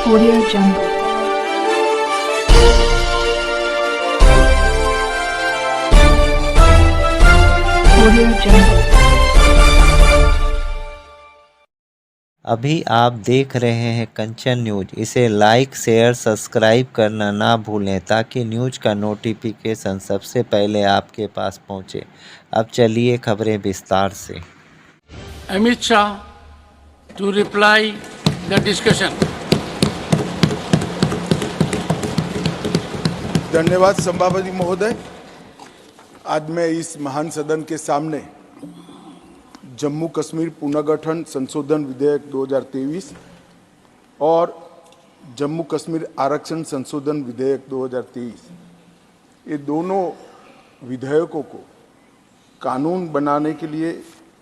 Audio Jungle. Audio Jungle. अभी आप देख रहे हैं कंचन न्यूज। इसे लाइक शेयर सब्सक्राइब करना ना भूलें ताकि न्यूज का नोटिफिकेशन सबसे पहले आपके पास पहुंचे। अब चलिए खबरें विस्तार से। Amit Shah to reply the discussion. धन्यवाद सभापति महोदय। आज मैं इस महान सदन के सामने जम्मू कश्मीर पुनर्गठन संशोधन विधेयक 2023 और जम्मू कश्मीर आरक्षण संशोधन विधेयक 2023 ये दोनों विधेयकों को कानून बनाने के लिए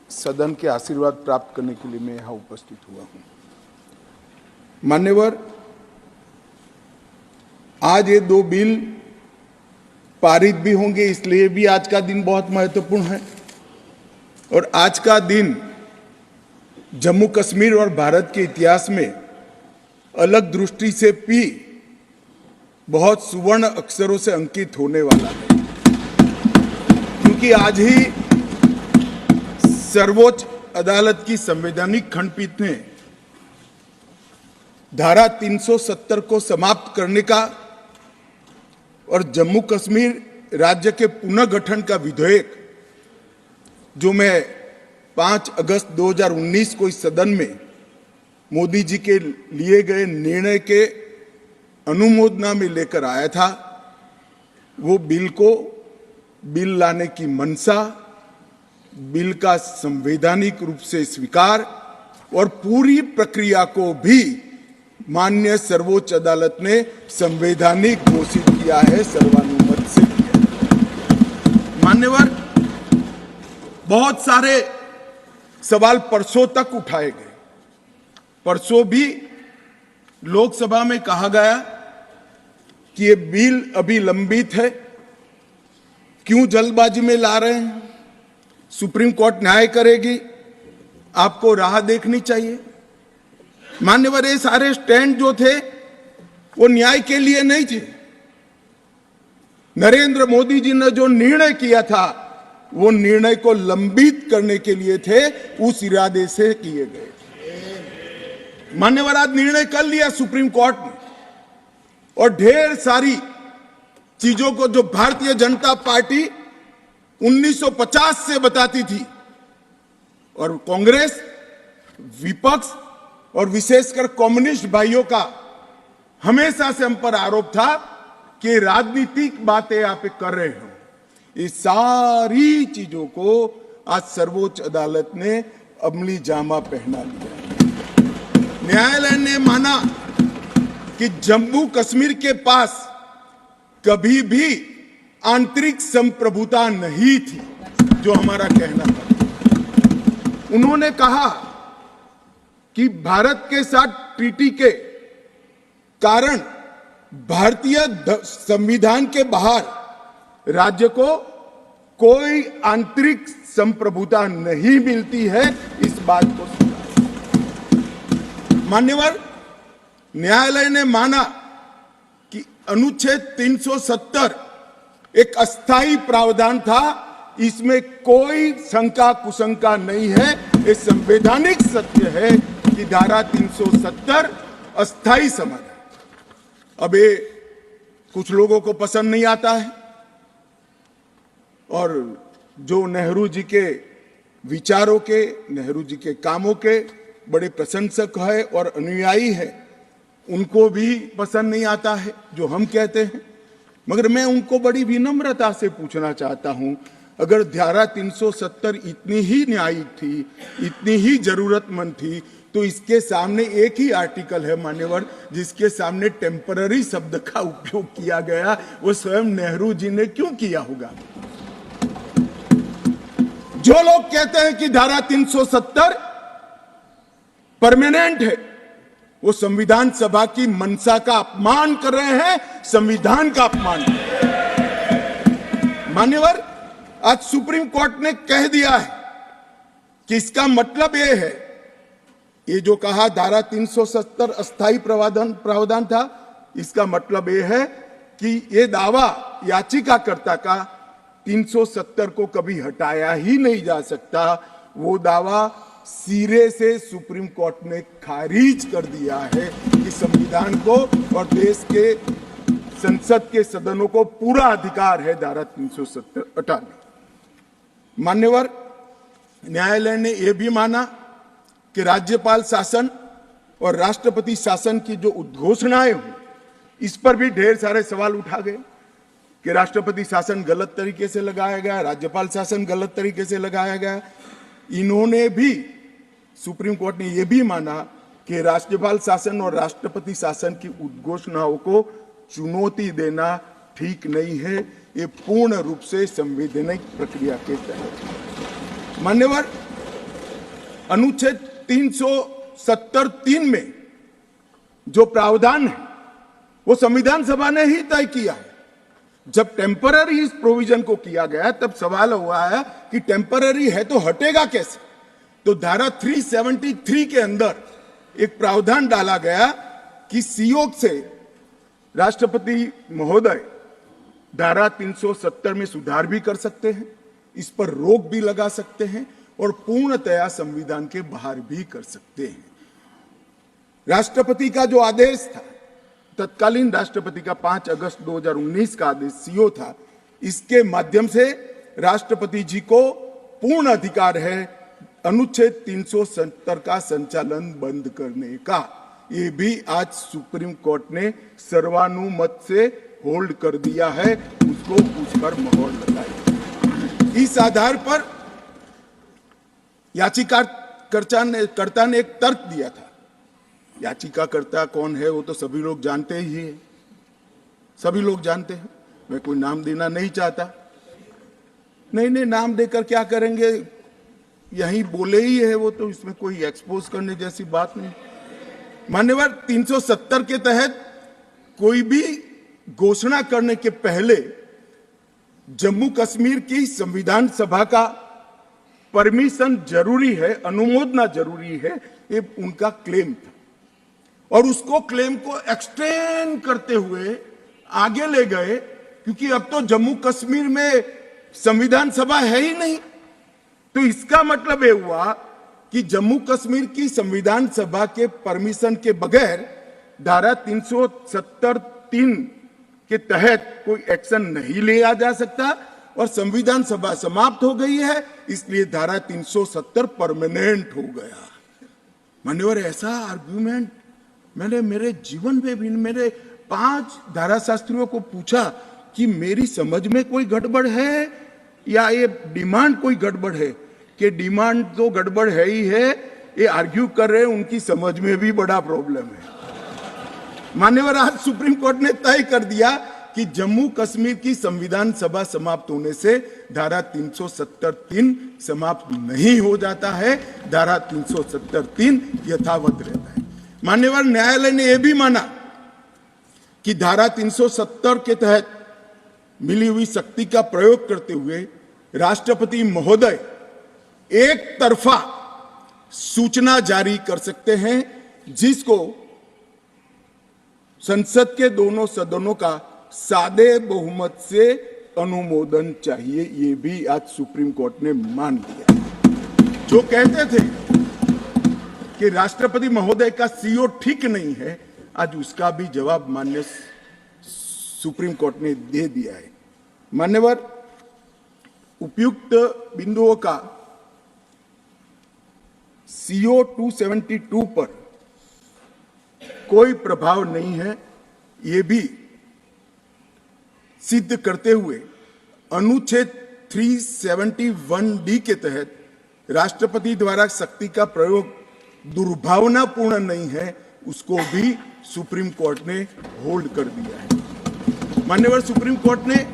सदन के आशीर्वाद प्राप्त करने के लिए मैं यहाँ उपस्थित हुआ हूँ। मान्यवर, आज ये दो बिल पारित भी होंगे, इसलिए भी आज का दिन बहुत महत्वपूर्ण है। और आज का दिन जम्मू कश्मीर और भारत के इतिहास में अलग दृष्टि से भी बहुत सुवर्ण अक्षरों से अंकित होने वाला है, क्योंकि आज ही सर्वोच्च अदालत की संवैधानिक खंडपीठ ने धारा 370 को समाप्त करने का और जम्मू कश्मीर राज्य के पुनर्गठन का विधेयक, जो मैं 5 अगस्त 2019 को इस सदन में मोदी जी के लिए गए निर्णय के अनुमोदना में लेकर आया था, वो बिल लाने की मंशा, बिल का संवैधानिक रूप से स्वीकार और पूरी प्रक्रिया को भी माननीय सर्वोच्च अदालत ने संवैधानिक घोषित किया है, सर्वानुमत से किया है। मान्यवर, बहुत सारे सवाल परसों तक उठाए गए। परसों भी लोकसभा में कहा गया कि ये बिल अभी लंबित है, क्यों जल्दबाजी में ला रहे हैं, सुप्रीम कोर्ट न्याय करेगी, आपको राह देखनी चाहिए। मान्यवर, ये सारे स्टैंड जो थे वो न्याय के लिए नहीं थे। नरेंद्र मोदी जी ने जो निर्णय किया था वो निर्णय को लंबित करने के लिए थे, उस इरादे से किए गए। मान्यवर, आज निर्णय कर लिया सुप्रीम कोर्ट ने, और ढेर सारी चीजों को जो भारतीय जनता पार्टी 1950 से बताती थी, और कांग्रेस, विपक्ष और विशेषकर कम्युनिस्ट भाइयों का हमेशा से हम पर आरोप था कि राजनीतिक बातें आप कर रहे हो, ये सारी चीजों को आज सर्वोच्च अदालत ने अमली जामा पहना लिया। न्यायालय ने माना कि जम्मू कश्मीर के पास कभी भी आंतरिक संप्रभुता नहीं थी, जो हमारा कहना था। उन्होंने कहा कि भारत के साथ ट्रीटी के कारण भारतीय संविधान के बाहर राज्य को कोई आंतरिक संप्रभुता नहीं मिलती है, इस बात को सुना। मान्यवर, न्यायालय ने माना कि अनुच्छेद 370 एक अस्थायी प्रावधान था, इसमें कोई शंका कुशंका नहीं है, ये संवैधानिक सत्य है कि धारा 370 अस्थायी समझ है। अब ये कुछ लोगों को पसंद नहीं आता है, और जो नेहरू जी के विचारों के, नेहरू जी के कामों के बड़े प्रशंसक है और अनुयायी है, उनको भी पसंद नहीं आता है जो हम कहते हैं। मगर मैं उनको बड़ी विनम्रता से पूछना चाहता हूं, अगर धारा 370 इतनी ही न्यायिक थी, इतनी ही जरूरतमंद थी, तो इसके सामने एक ही आर्टिकल है मान्यवर, जिसके सामने टेम्पररी शब्द का उपयोग किया गया, वो स्वयं नेहरू जी ने क्यों किया होगा? जो लोग कहते हैं कि धारा 370 परमानेंट है, वो संविधान सभा की मंशा का अपमान कर रहे हैं, संविधान का अपमान कर रहे हैं। मान्यवर, आज सुप्रीम कोर्ट ने कह दिया है कि इसका मतलब यह है ये जो कहा धारा 370 अस्थायी प्रावधान था, इसका मतलब ये है कि ये दावा याचिकाकर्ता का 370 को कभी हटाया ही नहीं जा सकता। वो दावा सिरे से सुप्रीम कोर्ट ने खारिज कर दिया है कि संविधान को और देश के संसद के सदनों को पूरा अधिकार है धारा 370 हटाने। मान्यवर न्यायालय ने यह भी माना कि राज्यपाल शासन और राष्ट्रपति शासन की जो उद्घोषणाएं हुई, इस पर भी ढेर सारे सवाल उठा गए कि राष्ट्रपति शासन गलत तरीके से लगाया गया, राज्यपाल शासन गलत तरीके से लगाया गया। इन्होंने भी, सुप्रीम कोर्ट ने यह भी माना कि राज्यपाल शासन और राष्ट्रपति शासन की उद्घोषणाओं को चुनौती देना ठीक नहीं है, ये पूर्ण रूप से संवैधानिक प्रक्रिया के तहत। मान्यवर अनुच्छेद 370(3) में जो प्रावधान है वो संविधान सभा ने ही तय किया है। जब टेम्पररी इस प्रोविजन को किया गया तब सवाल हुआ है कि टेम्पररी है तो हटेगा कैसे। तो धारा 373 के अंदर एक प्रावधान डाला गया कि सीओ से राष्ट्रपति महोदय धारा 370 में सुधार भी कर सकते हैं, इस पर रोक भी लगा सकते हैं और पूर्णतया संविधान के बाहर भी कर सकते हैं। राष्ट्रपति का जो आदेश था, तत्कालीन राष्ट्रपति का 5 अगस्त 2019 का आदेश सीओ था, इसके माध्यम से राष्ट्रपति जी को पूर्ण अधिकार है अनुच्छेद 370 का संचालन बंद करने का। ये भी आज सुप्रीम कोर्ट ने सर्वानुमत से होल्ड कर दिया है, उसको उस पर मोहर लगाई। इस आधार पर याचिकाकर्ता ने एक तर्क दिया था। याचिकाकर्ता कौन है वो तो सभी लोग जानते ही है, सभी लोग जानते हैं, मैं कोई नाम देना नहीं चाहता। नहीं, नाम देकर क्या करेंगे, यही बोले ही है वो, तो इसमें कोई एक्सपोज करने जैसी बात नहीं। मान्यवर 370 के तहत कोई भी घोषणा करने के पहले जम्मू कश्मीर की संविधान सभा का परमिशन जरूरी है, अनुमोदना जरूरी है, ये उनका क्लेम था। और उसको क्लेम को एक्सटेंड करते हुए आगे ले गए, क्योंकि अब तो जम्मू कश्मीर में संविधान सभा है ही नहीं। तो इसका मतलब ये हुआ कि जम्मू कश्मीर की संविधान सभा के परमिशन के बगैर धारा 370(3) के तहत कोई एक्शन नहीं लिया जा सकता और संविधान सभा समाप्त हो गई है, इसलिए धारा 370 परमानेंट हो गया। मान्यवर ऐसा आर्गुमेंट मैंने मेरे जीवन में भी, मेरे 5 धाराशास्त्रियों को पूछा कि मेरी समझ में कोई गड़बड़ है या ये डिमांड कोई गड़बड़ है, कि डिमांड तो गड़बड़ है ही है, ये आर्ग्यू कर रहे हैं उनकी समझ में भी बड़ा प्रॉब्लम है। मान्यवर आज सुप्रीम कोर्ट ने तय कर दिया कि जम्मू कश्मीर की संविधान सभा समाप्त होने से धारा 370(3) समाप्त नहीं हो जाता है, धारा 370(3) यथावत रहता है। मान्यवर न्यायालय ने यह भी माना कि धारा 370 के तहत मिली हुई शक्ति का प्रयोग करते हुए राष्ट्रपति महोदय एक तरफा सूचना जारी कर सकते हैं, जिसको संसद के दोनों सदनों का सादे बहुमत से अनुमोदन चाहिए। ये भी आज सुप्रीम कोर्ट ने मान लिया। जो कहते थे कि राष्ट्रपति महोदय का सीओ ठीक नहीं है, आज उसका भी जवाब माननीय सुप्रीम कोर्ट ने दे दिया है। मान्यवर उपयुक्त बिंदुओं का सीओ 272 पर कोई प्रभाव नहीं है, ये भी सिद्ध करते हुए अनुच्छेद 371(d) के तहत राष्ट्रपति द्वारा शक्ति का प्रयोग दुर्भावनापूर्ण नहीं है, उसको भी सुप्रीम कोर्ट ने होल्ड कर दिया है। मान्यवर सुप्रीम कोर्ट ने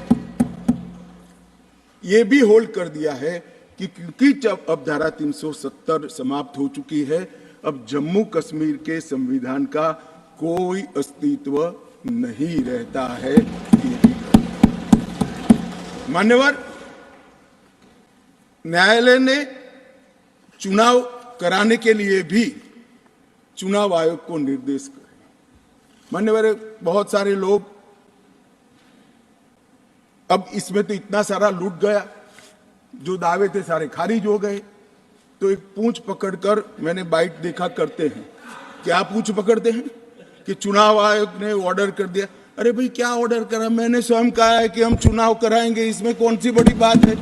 यह भी होल्ड कर दिया है कि क्योंकि जब अब धारा 370 समाप्त हो चुकी है, अब जम्मू कश्मीर के संविधान का कोई अस्तित्व नहीं रहता है। मान्यवर न्यायालय ने चुनाव कराने के लिए भी चुनाव आयोग को निर्देश करे। मान्यवर, बहुत सारे लोग, अब इसमें तो इतना सारा लूट गया, जो दावे थे सारे खारिज हो गए। तो एक पूंछ पकड़कर मैंने बाइट देखा करते हैं। क्या पूंछ पकड़ते हैं कि चुनाव आयोग ने ऑर्डर कर दिया। अरे भाई, क्या ऑर्डर करा? मैंने स्वयं कहा है कि हम चुनाव कराएंगे, इसमें कौन सी बड़ी बात है?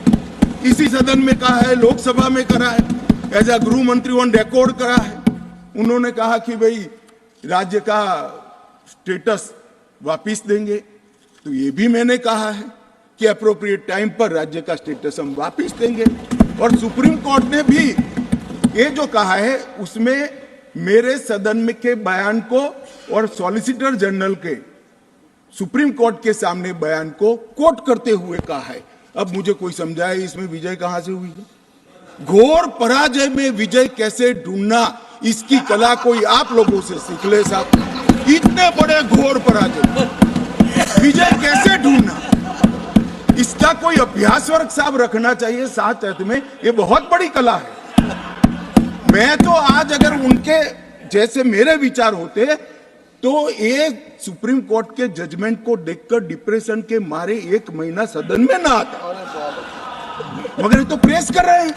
इसी सदन में कहा है, लोकसभा में करा है, एज अ गृह मंत्री ऑन रिकॉर्ड करा है। उन्होंने कहा कि भाई राज्य का स्टेटस वापिस देंगे, तो ये भी मैंने कहा है कि अप्रोप्रिएट टाइम पर राज्य का स्टेटस हम वापिस देंगे। और सुप्रीम कोर्ट ने भी ये जो कहा है उसमें मेरे सदन में के बयान को और सॉलिसिटर जनरल के सुप्रीम कोर्ट के सामने बयान को कोट करते हुए कहा है। अब मुझे कोई समझाए इसमें विजय कहां से हुई है? घोर पराजय में विजय कैसे ढूंढना, इसकी कला कोई आप लोगों से सीख ले साहब। इतने बड़े घोर पराजय विजय कैसे ढूंढना, इसका कोई अभ्यास वर्ग साहब रखना चाहिए साथ में। ये बहुत बड़ी कला है। मैं तो आज अगर उनके जैसे मेरे विचार होते तो एक सुप्रीम कोर्ट के जजमेंट को देखकर डिप्रेशन के मारे 1 महीना सदन में ना आता, मगर ये तो प्रेस कर रहे हैं।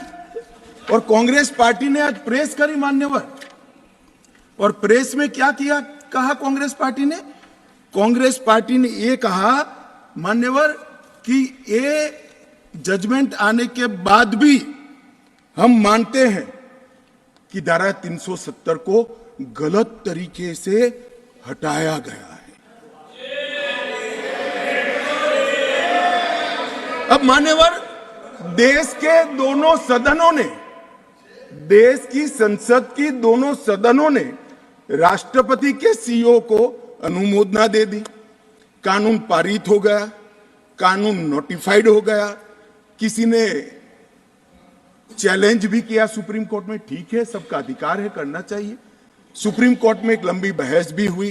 और कांग्रेस पार्टी ने आज प्रेस करी मान्यवर। और प्रेस में क्या किया, कहा कांग्रेस पार्टी ने? कांग्रेस पार्टी ने ये कहा मान्यवर कि ये जजमेंट आने के बाद भी हम मानते हैं कि धारा 370 को गलत तरीके से हटाया गया है। अब मान्यवर, देश के दोनों सदनों ने, देश की संसद की दोनों सदनों ने राष्ट्रपति के सीओ को अनुमोदना दे दी, कानून पारित हो गया, कानून नोटिफाइड हो गया। किसी ने चैलेंज भी किया सुप्रीम कोर्ट में, ठीक है, सबका अधिकार है, करना चाहिए। सुप्रीम कोर्ट में एक लंबी बहस भी हुई,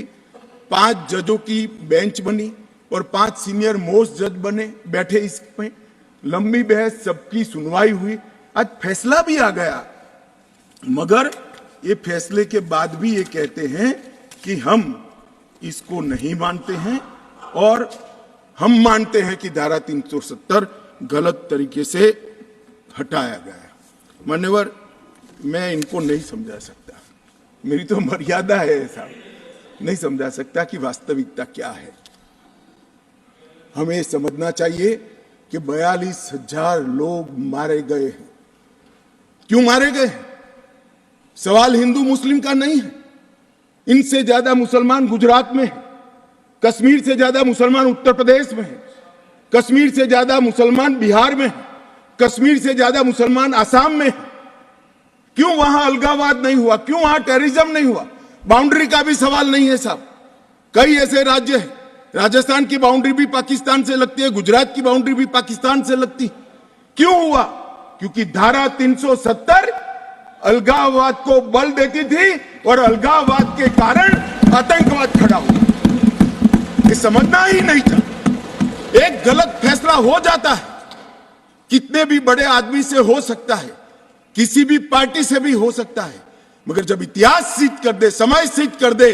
5 जजों की बेंच बनी और 5 सीनियर मोस्ट जज बने, बैठे इसमें, लंबी बहस, सबकी सुनवाई हुई, आज फैसला भी आ गया। मगर ये फैसले के बाद भी ये कहते हैं कि हम इसको नहीं मानते हैं और हम मानते हैं कि धारा 370 गलत तरीके से हटाया गया है। मान्यवर, मैं इनको नहीं समझा सकता, मेरी तो मर्यादा है ऐसा, नहीं समझा सकता कि वास्तविकता क्या है। हमें समझना चाहिए कि 42,000 लोग मारे गए हैं। क्यों मारे गए? सवाल हिंदू मुस्लिम का नहीं है। इनसे ज्यादा मुसलमान गुजरात में है, कश्मीर से ज्यादा मुसलमान उत्तर प्रदेश में है, कश्मीर से ज्यादा मुसलमान बिहार में है, कश्मीर से ज्यादा मुसलमान आसाम में है। क्यों वहां अलगाववाद नहीं हुआ? क्यों वहां टेररिज्म नहीं हुआ? बाउंड्री का भी सवाल नहीं है साहब। कई ऐसे राज्य हैं, राजस्थान की बाउंड्री भी पाकिस्तान से लगती है, गुजरात की बाउंड्री भी पाकिस्तान से लगती। क्यों हुआ? क्योंकि धारा 370 अलगाववाद को बल देती थी और अलगाववाद के कारण आतंकवाद खड़ा हुआ। ये समझना ही नहीं था। एक गलत फैसला हो जाता है, कितने भी बड़े आदमी से हो सकता है, किसी भी पार्टी से भी हो सकता है, मगर जब इतिहास सिद्ध कर दे, समय सिद्ध कर दे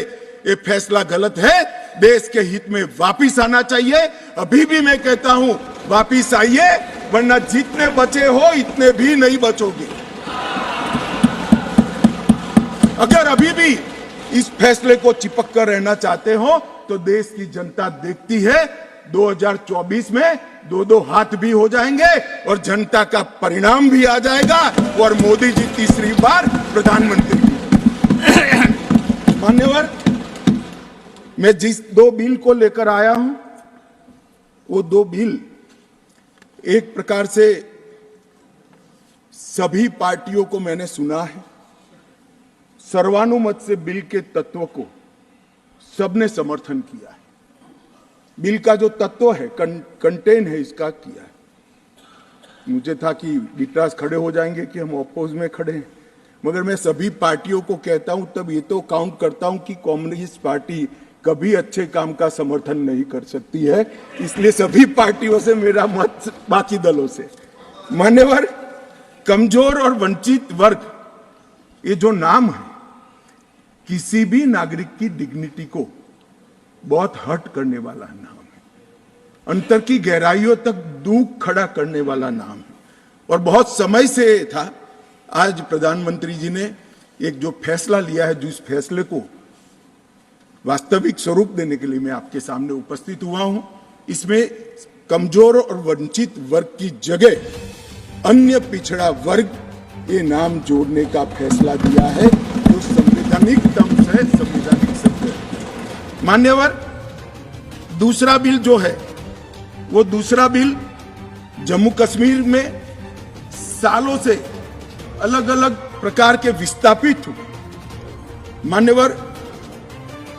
ये फैसला गलत है, देश के हित में वापिस आना चाहिए। अभी भी मैं कहता हूं, वापिस आइए, वरना जितने बचे हो इतने भी नहीं बचोगे। अगर अभी भी इस फैसले को चिपक कर रहना चाहते हो तो देश की जनता देखती है, 2024 में 2-2 हाथ भी हो जाएंगे और जनता का परिणाम भी आ जाएगा और मोदी जी तीसरी बार प्रधानमंत्री। मान्यवर, मैं जिस 2 बिल को लेकर आया हूं, वो 2 बिल एक प्रकार से सभी पार्टियों को मैंने सुना है, सर्वानुमत से बिल के तत्व को सबने समर्थन किया है। बिल का जो तत्व है, कंटेन है, इसका किया है। मुझे था कि डिट्रास खड़े हो जाएंगे कि हम अपोज में खड़े हैं, मगर मैं सभी पार्टियों को कहता हूं, तब ये तो काउंट करता हूं कि कम्युनिस्ट पार्टी कभी अच्छे काम का समर्थन नहीं कर सकती है, इसलिए सभी पार्टियों से मेरा मत बाकी दलों से। मान्यवर, कमजोर और वंचित वर्ग, ये जो नाम है किसी भी नागरिक की डिग्निटी को बहुत हर्ट करने वाला नाम है, अंतर की गहराइयों तक दुख खड़ा करने वाला नाम है। और बहुत समय से था, आज प्रधानमंत्री जी ने एक जो फैसला लिया है, जिस फैसले को वास्तविक स्वरूप देने के लिए मैं आपके सामने उपस्थित हुआ हूं, इसमें कमजोर और वंचित वर्ग की जगह अन्य पिछड़ा वर्ग ये नाम जोड़ने का फैसला दिया है, जो संवैधानिक तम से संवैधानिक सत्य है। मान्यवर, दूसरा बिल जो है वो दूसरा बिल जम्मू कश्मीर में सालों से अलग अलग प्रकार के विस्थापित हुए। मान्यवर,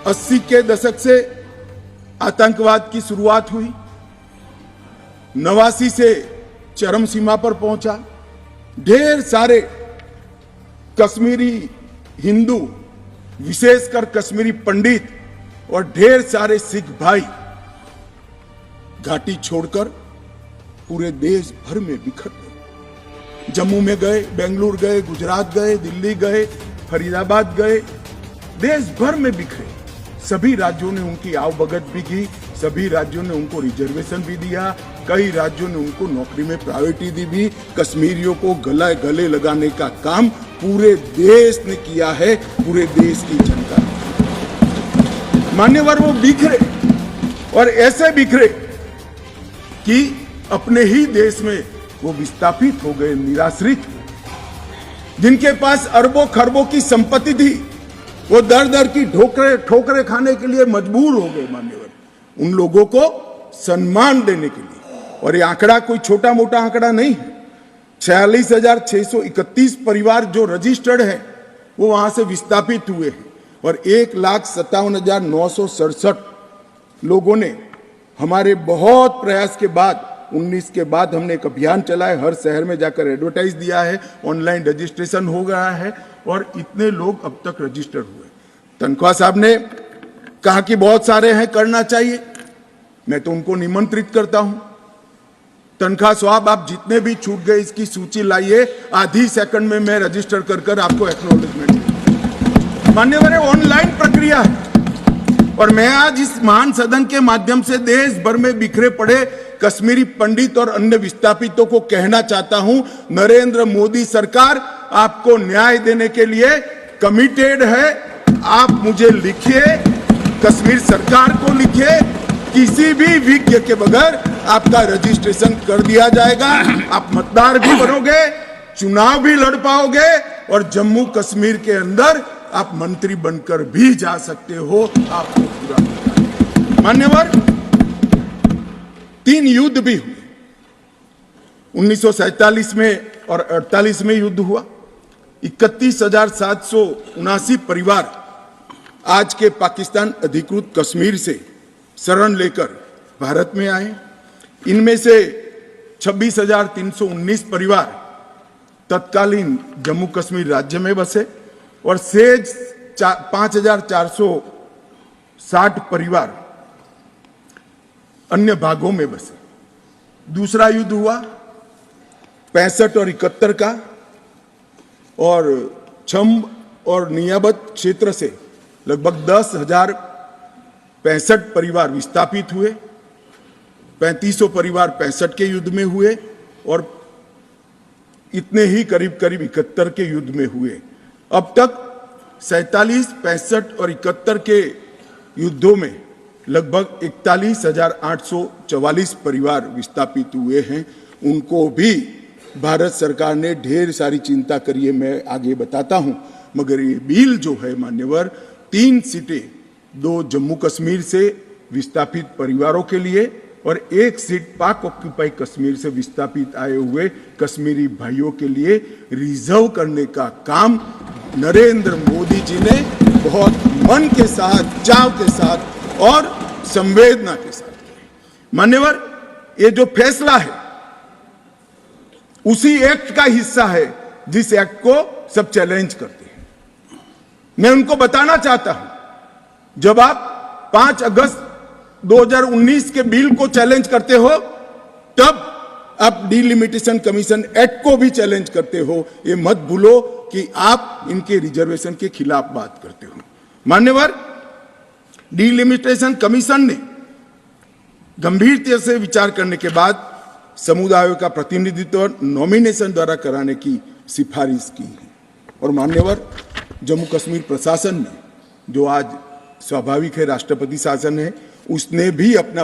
80 के दशक से आतंकवाद की शुरुआत हुई, 89 से चरम सीमा पर पहुंचा। ढेर सारे कश्मीरी हिंदू, विशेषकर कश्मीरी पंडित और ढेर सारे सिख भाई घाटी छोड़कर पूरे देश भर में बिखर गए। जम्मू में गए, बेंगलुरु गए, गुजरात गए, दिल्ली गए, फरीदाबाद गए, देश भर में बिखरे। सभी राज्यों ने उनकी आवभगत भी की, सभी राज्यों ने उनको रिजर्वेशन भी दिया, कई राज्यों ने उनको नौकरी में प्रायोरिटी दी भी। कश्मीरियों को गले लगाने का काम पूरे देश ने किया है, पूरे देश की जनता ने। मान्यवर, वो बिखरे और ऐसे बिखरे कि अपने ही देश में वो विस्थापित हो गए, निराश्रित। जिनके पास अरबों खरबों की संपत्ति थी, वो दर दर की ठोकरे खाने के लिए मजबूर हो गए। मान्यवर, उन लोगों को सम्मान देने के लिए, और ये आंकड़ा कोई छोटा मोटा आंकड़ा नहीं है, 46,631 परिवार जो रजिस्टर्ड है वो वहां से विस्थापित हुए हैं, और 1,57,967 लोगों ने हमारे बहुत प्रयास के बाद 19 के बाद हमने एक अभियान चलाया, हर शहर में जाकर एडवर्टाइज दिया है, ऑनलाइन रजिस्ट्रेशन हो गया है, और इतने लोग अब तक रजिस्टर्ड हुए। तनख्वाह साहब ने कहा कि बहुत सारे हैं, करना चाहिए। मैं तो उनको निमंत्रित करता हूं, तनख्वाह साहब आप जितने भी छूट गए इसकी सूची लाइए, आधी सेकंड में मैं रजिस्टर कर आपको एक्नॉलेजमेंट दूंगा। मान्यवर, ऑनलाइन प्रक्रिया है, और मैं आज इस महान सदन के माध्यम से देश भर में बिखरे पड़े कश्मीरी पंडित और अन्य विस्थापितों को कहना चाहता हूं, नरेंद्र मोदी सरकार आपको न्याय देने के लिए कमिटेड है। आप मुझे लिखिए, कश्मीर सरकार को लिखिए, किसी भी विज्ञ के बगैर आपका रजिस्ट्रेशन कर दिया जाएगा। आप मतदार भी बनोगे, चुनाव भी लड़ पाओगे, और जम्मू कश्मीर के अंदर आप मंत्री बनकर भी जा सकते हो। आपको पूरा। मान्यवर, 3 युद्ध भी हुए, 1947 में और 48 में युद्ध हुआ। 31,779 परिवार आज के पाकिस्तान अधिकृत कश्मीर से शरण लेकर भारत में आए। इनमें से 26,319 परिवार तत्कालीन जम्मू कश्मीर राज्य में बसे, और शेष 5,460 परिवार अन्य भागों में बसे। दूसरा युद्ध हुआ 65 और 71 का, और छम्ब और नियाबत क्षेत्र से लगभग 10,065 परिवार विस्थापित हुए। 3500 परिवार 65 के युद्ध में हुए, और इतने ही करीब 71 के युद्ध में हुए। अब तक 47, 65 और 71 के युद्धों में लगभग 41,844 परिवार विस्थापित हुए हैं। उनको भी भारत सरकार ने ढेर सारी चिंता करी है, मैं आगे बताता हूं। मगर ये बिल जो है मान्यवर, 3 सीटें, 2 जम्मू कश्मीर से विस्थापित परिवारों के लिए और 1 सीट पाक ऑक्यूपाई कश्मीर से विस्थापित आए हुए कश्मीरी भाइयों के लिए रिजर्व करने का काम नरेंद्र मोदी जी ने बहुत मन के साथ, चाव के साथ और संवेदना के साथ किया। मान्यवर, ये जो फैसला है उसी एक्ट का हिस्सा है जिस एक्ट को सब चैलेंज करते हैं। मैं उनको बताना चाहता हूं, जब आप 5 अगस्त 2019 के बिल को चैलेंज करते हो, तब आप डिलिमिटेशन कमीशन एक्ट को भी चैलेंज करते हो। ये मत भूलो कि आप इनके रिजर्वेशन के खिलाफ बात करते हो। मान्यवर, डिलिमिटेशन कमीशन ने गंभीरता से विचार करने के बाद समुदायों का प्रतिनिधित्व नॉमिनेशन द्वारा कराने की सिफारिश की है। और मान्यवर, जम्मू कश्मीर प्रशासन ने, जो आज स्वाभाविक है राष्ट्रपति शासन है, उसने भी अपना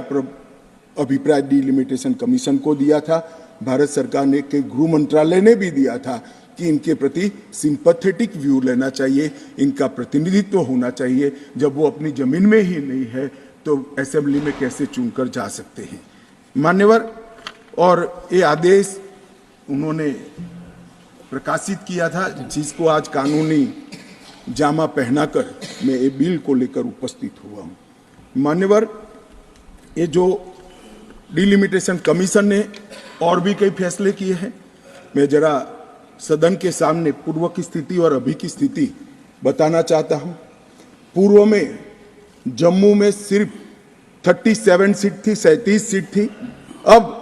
अभिप्राय डिलिमिटेशन कमीशन को दिया था। भारत सरकार ने के गृह मंत्रालय ने भी दिया था कि इनके प्रति सिंपैथेटिक व्यू लेना चाहिए, इनका प्रतिनिधित्व होना चाहिए। जब वो अपनी जमीन में ही नहीं है तो असेंबली में कैसे चुनकर जा सकते हैं। मान्यवर, और ये आदेश उन्होंने प्रकाशित किया था, जिसको आज कानूनी जामा पहनाकर मैं ये बिल को लेकर उपस्थित हुआ हूं। मान्यवर, ये जो डिलिमिटेशन कमीशन ने और भी कई फैसले किए हैं, मैं जरा सदन के सामने पूर्व की स्थिति और अभी की स्थिति बताना चाहता हूं। पूर्व में जम्मू में सिर्फ 37 सीट थी, 37 सीट थी। अब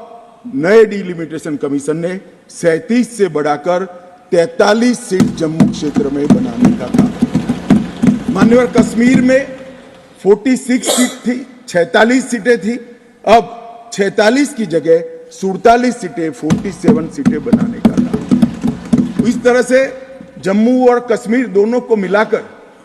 नए डिलिमिटेशन कमीशन ने 37 से बढ़ाकर 43 सीट जम्मू क्षेत्र में बनाने का कहा। मान्यवर, कश्मीर में 46 सीट थी, 46 सीटें थी। अब 46 की जगह 47 सीटें, 47 सीटें बनाने का कहा। इस तरह से जम्मू और कश्मीर दोनों को मिलाकर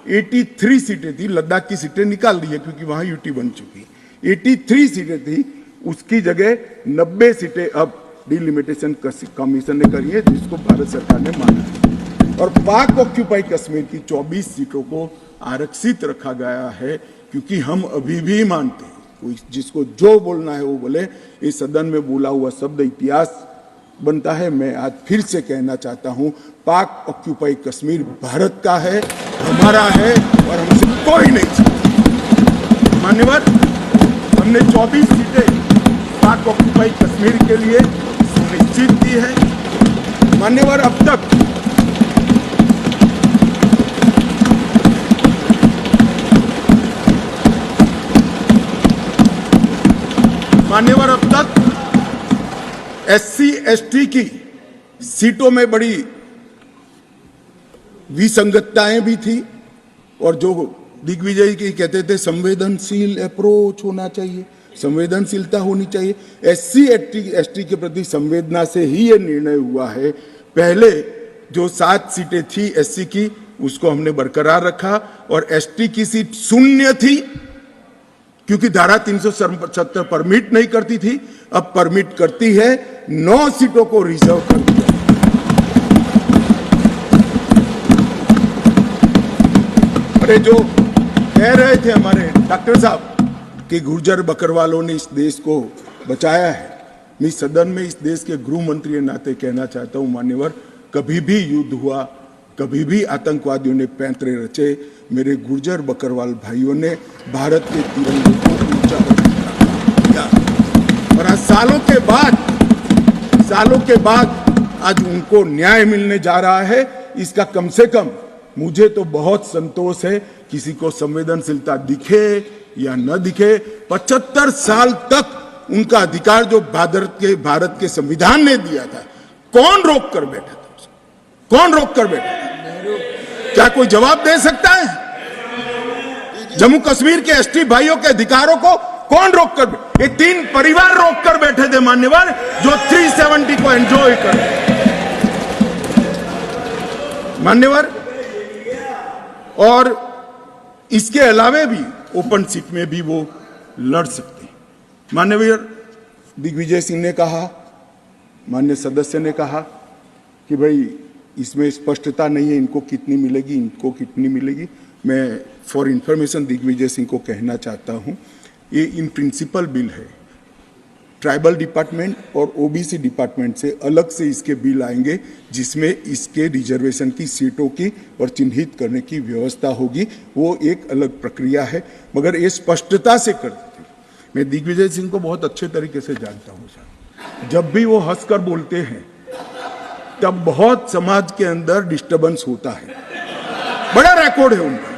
83 सीटें थी। लद्दाख की सीटें निकाल दी है क्योंकि वहां यूटी बन चुकी। 83 सीटें थी, उसकी जगह 90 सीटें अब डिलिमिटेशन कमीशन ने करी है, जिसको भारत सरकार ने माना है। और पाक ऑक्यूपाई कश्मीर की 24 सीटों को आरक्षित रखा गया है, क्योंकि हम अभी भी मानते हैं, कोई जिसको जो बोलना है वो बोले। इस सदन में बोला हुआ शब्द इतिहास बनता है। मैं आज फिर से कहना चाहता हूं, पाक ऑक्यूपाई कश्मीर भारत का है, हमारा है, और हमसे कोई नहीं चाहता। मान्यवर, हमने 24 सीटें पाक ऑक्यूपाई कश्मीर के लिए सुनिश्चित की है। मान्यवर, अब तक SC ST की सीटों में बड़ी विसंगतताएं भी थी, और जो दिग्विजय की कहते थे संवेदनशील अप्रोच होना चाहिए, संवेदनशीलता होनी चाहिए। SC ST के प्रति संवेदना से ही यह निर्णय हुआ है। पहले जो 7 सीटें थी SC की, उसको हमने बरकरार रखा, और ST की सीट 0 थी, क्योंकि धारा 370 परमिट नहीं करती थी। अब परमिट करती है। 9 सीटों को रिजर्व कर दिया। अरे जो कह रहे थे हमारे डॉक्टर साहब कि गुर्जर बकरवालों ने इस देश को बचाया है, मैं सदन में इस देश के गृह मंत्री के नाते कहना चाहता हूं, मान्यवर, कभी भी युद्ध हुआ, कभी भी आतंकवादियों ने पैंतरे रचे, मेरे गुर्जर बकरवाल भाइयों ने भारत के तिरंगे को ऊंचा किया। और आज सालों के बाद आज उनको न्याय मिलने जा रहा है। इसका कम से कम मुझे तो बहुत संतोष है। किसी को संवेदनशीलता दिखे या न दिखे, 75 साल तक उनका अधिकार जो भारत के संविधान ने दिया था, कौन रोक कर बैठा था उसको? कौन रोक कर बैठा था? क्या कोई जवाब दे सकता है? जम्मू कश्मीर के ST भाइयों के अधिकारों को कौन रोक कर? ये 3 परिवार रोक कर बैठे थे मान्यवर, जो 370 को एंजॉय कर रहे मान्यवर। और इसके अलावे भी ओपन सीट में भी वो लड़ सकते हैं। माननीय दिग्विजय सिंह ने कहा, माननीय सदस्य ने कहा कि भाई इसमें स्पष्टता नहीं है, इनको कितनी मिलेगी, इनको कितनी मिलेगी। मैं फॉर इंफॉर्मेशन दिग्विजय सिंह को कहना चाहता हूं, ये इन प्रिंसिपल बिल है। ट्राइबल डिपार्टमेंट और OBC डिपार्टमेंट से अलग से इसके बिल आएंगे, जिसमें इसके रिजर्वेशन की सीटों की और चिन्हित करने की व्यवस्था होगी। वो एक अलग प्रक्रिया है, मगर ये स्पष्टता से कर देते। मैं दिग्विजय सिंह को बहुत अच्छे तरीके से जानता हूँ सर। जब भी वो हंसकर बोलते हैं तब बहुत समाज के अंदर डिस्टर्बेंस होता है। बड़ा रिकॉर्ड है उनका,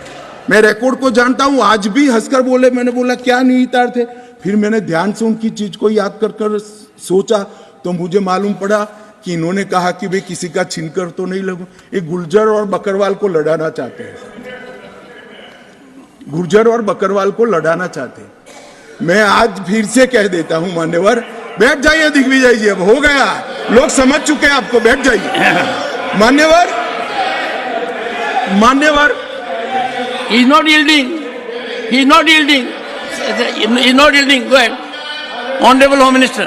मैं रिकॉर्ड को जानता हूं। आज भी हंसकर बोले, मैंने बोला क्या निहितार्थ है। फिर मैंने ध्यान से उनकी चीज को याद कर सोचा, तो मुझे मालूम पड़ा कि इन्होंने कहा कि भाई किसी का छीनकर तो नहीं लगू। ये गुर्जर और बकरवाल को लड़ाना चाहते हैं। गुर्जर और बकरवाल को लड़ाना चाहते हैं। मैं आज फिर से कह देता हूं मान्यवर, बैठ जाइए दिग्विजय जी, अब हो गया, लोग समझ चुके हैं आपको, बैठ जाइए। मान्यवर He is not yielding. He is not yielding. He is not yielding. Go ahead. Honorable Home Minister.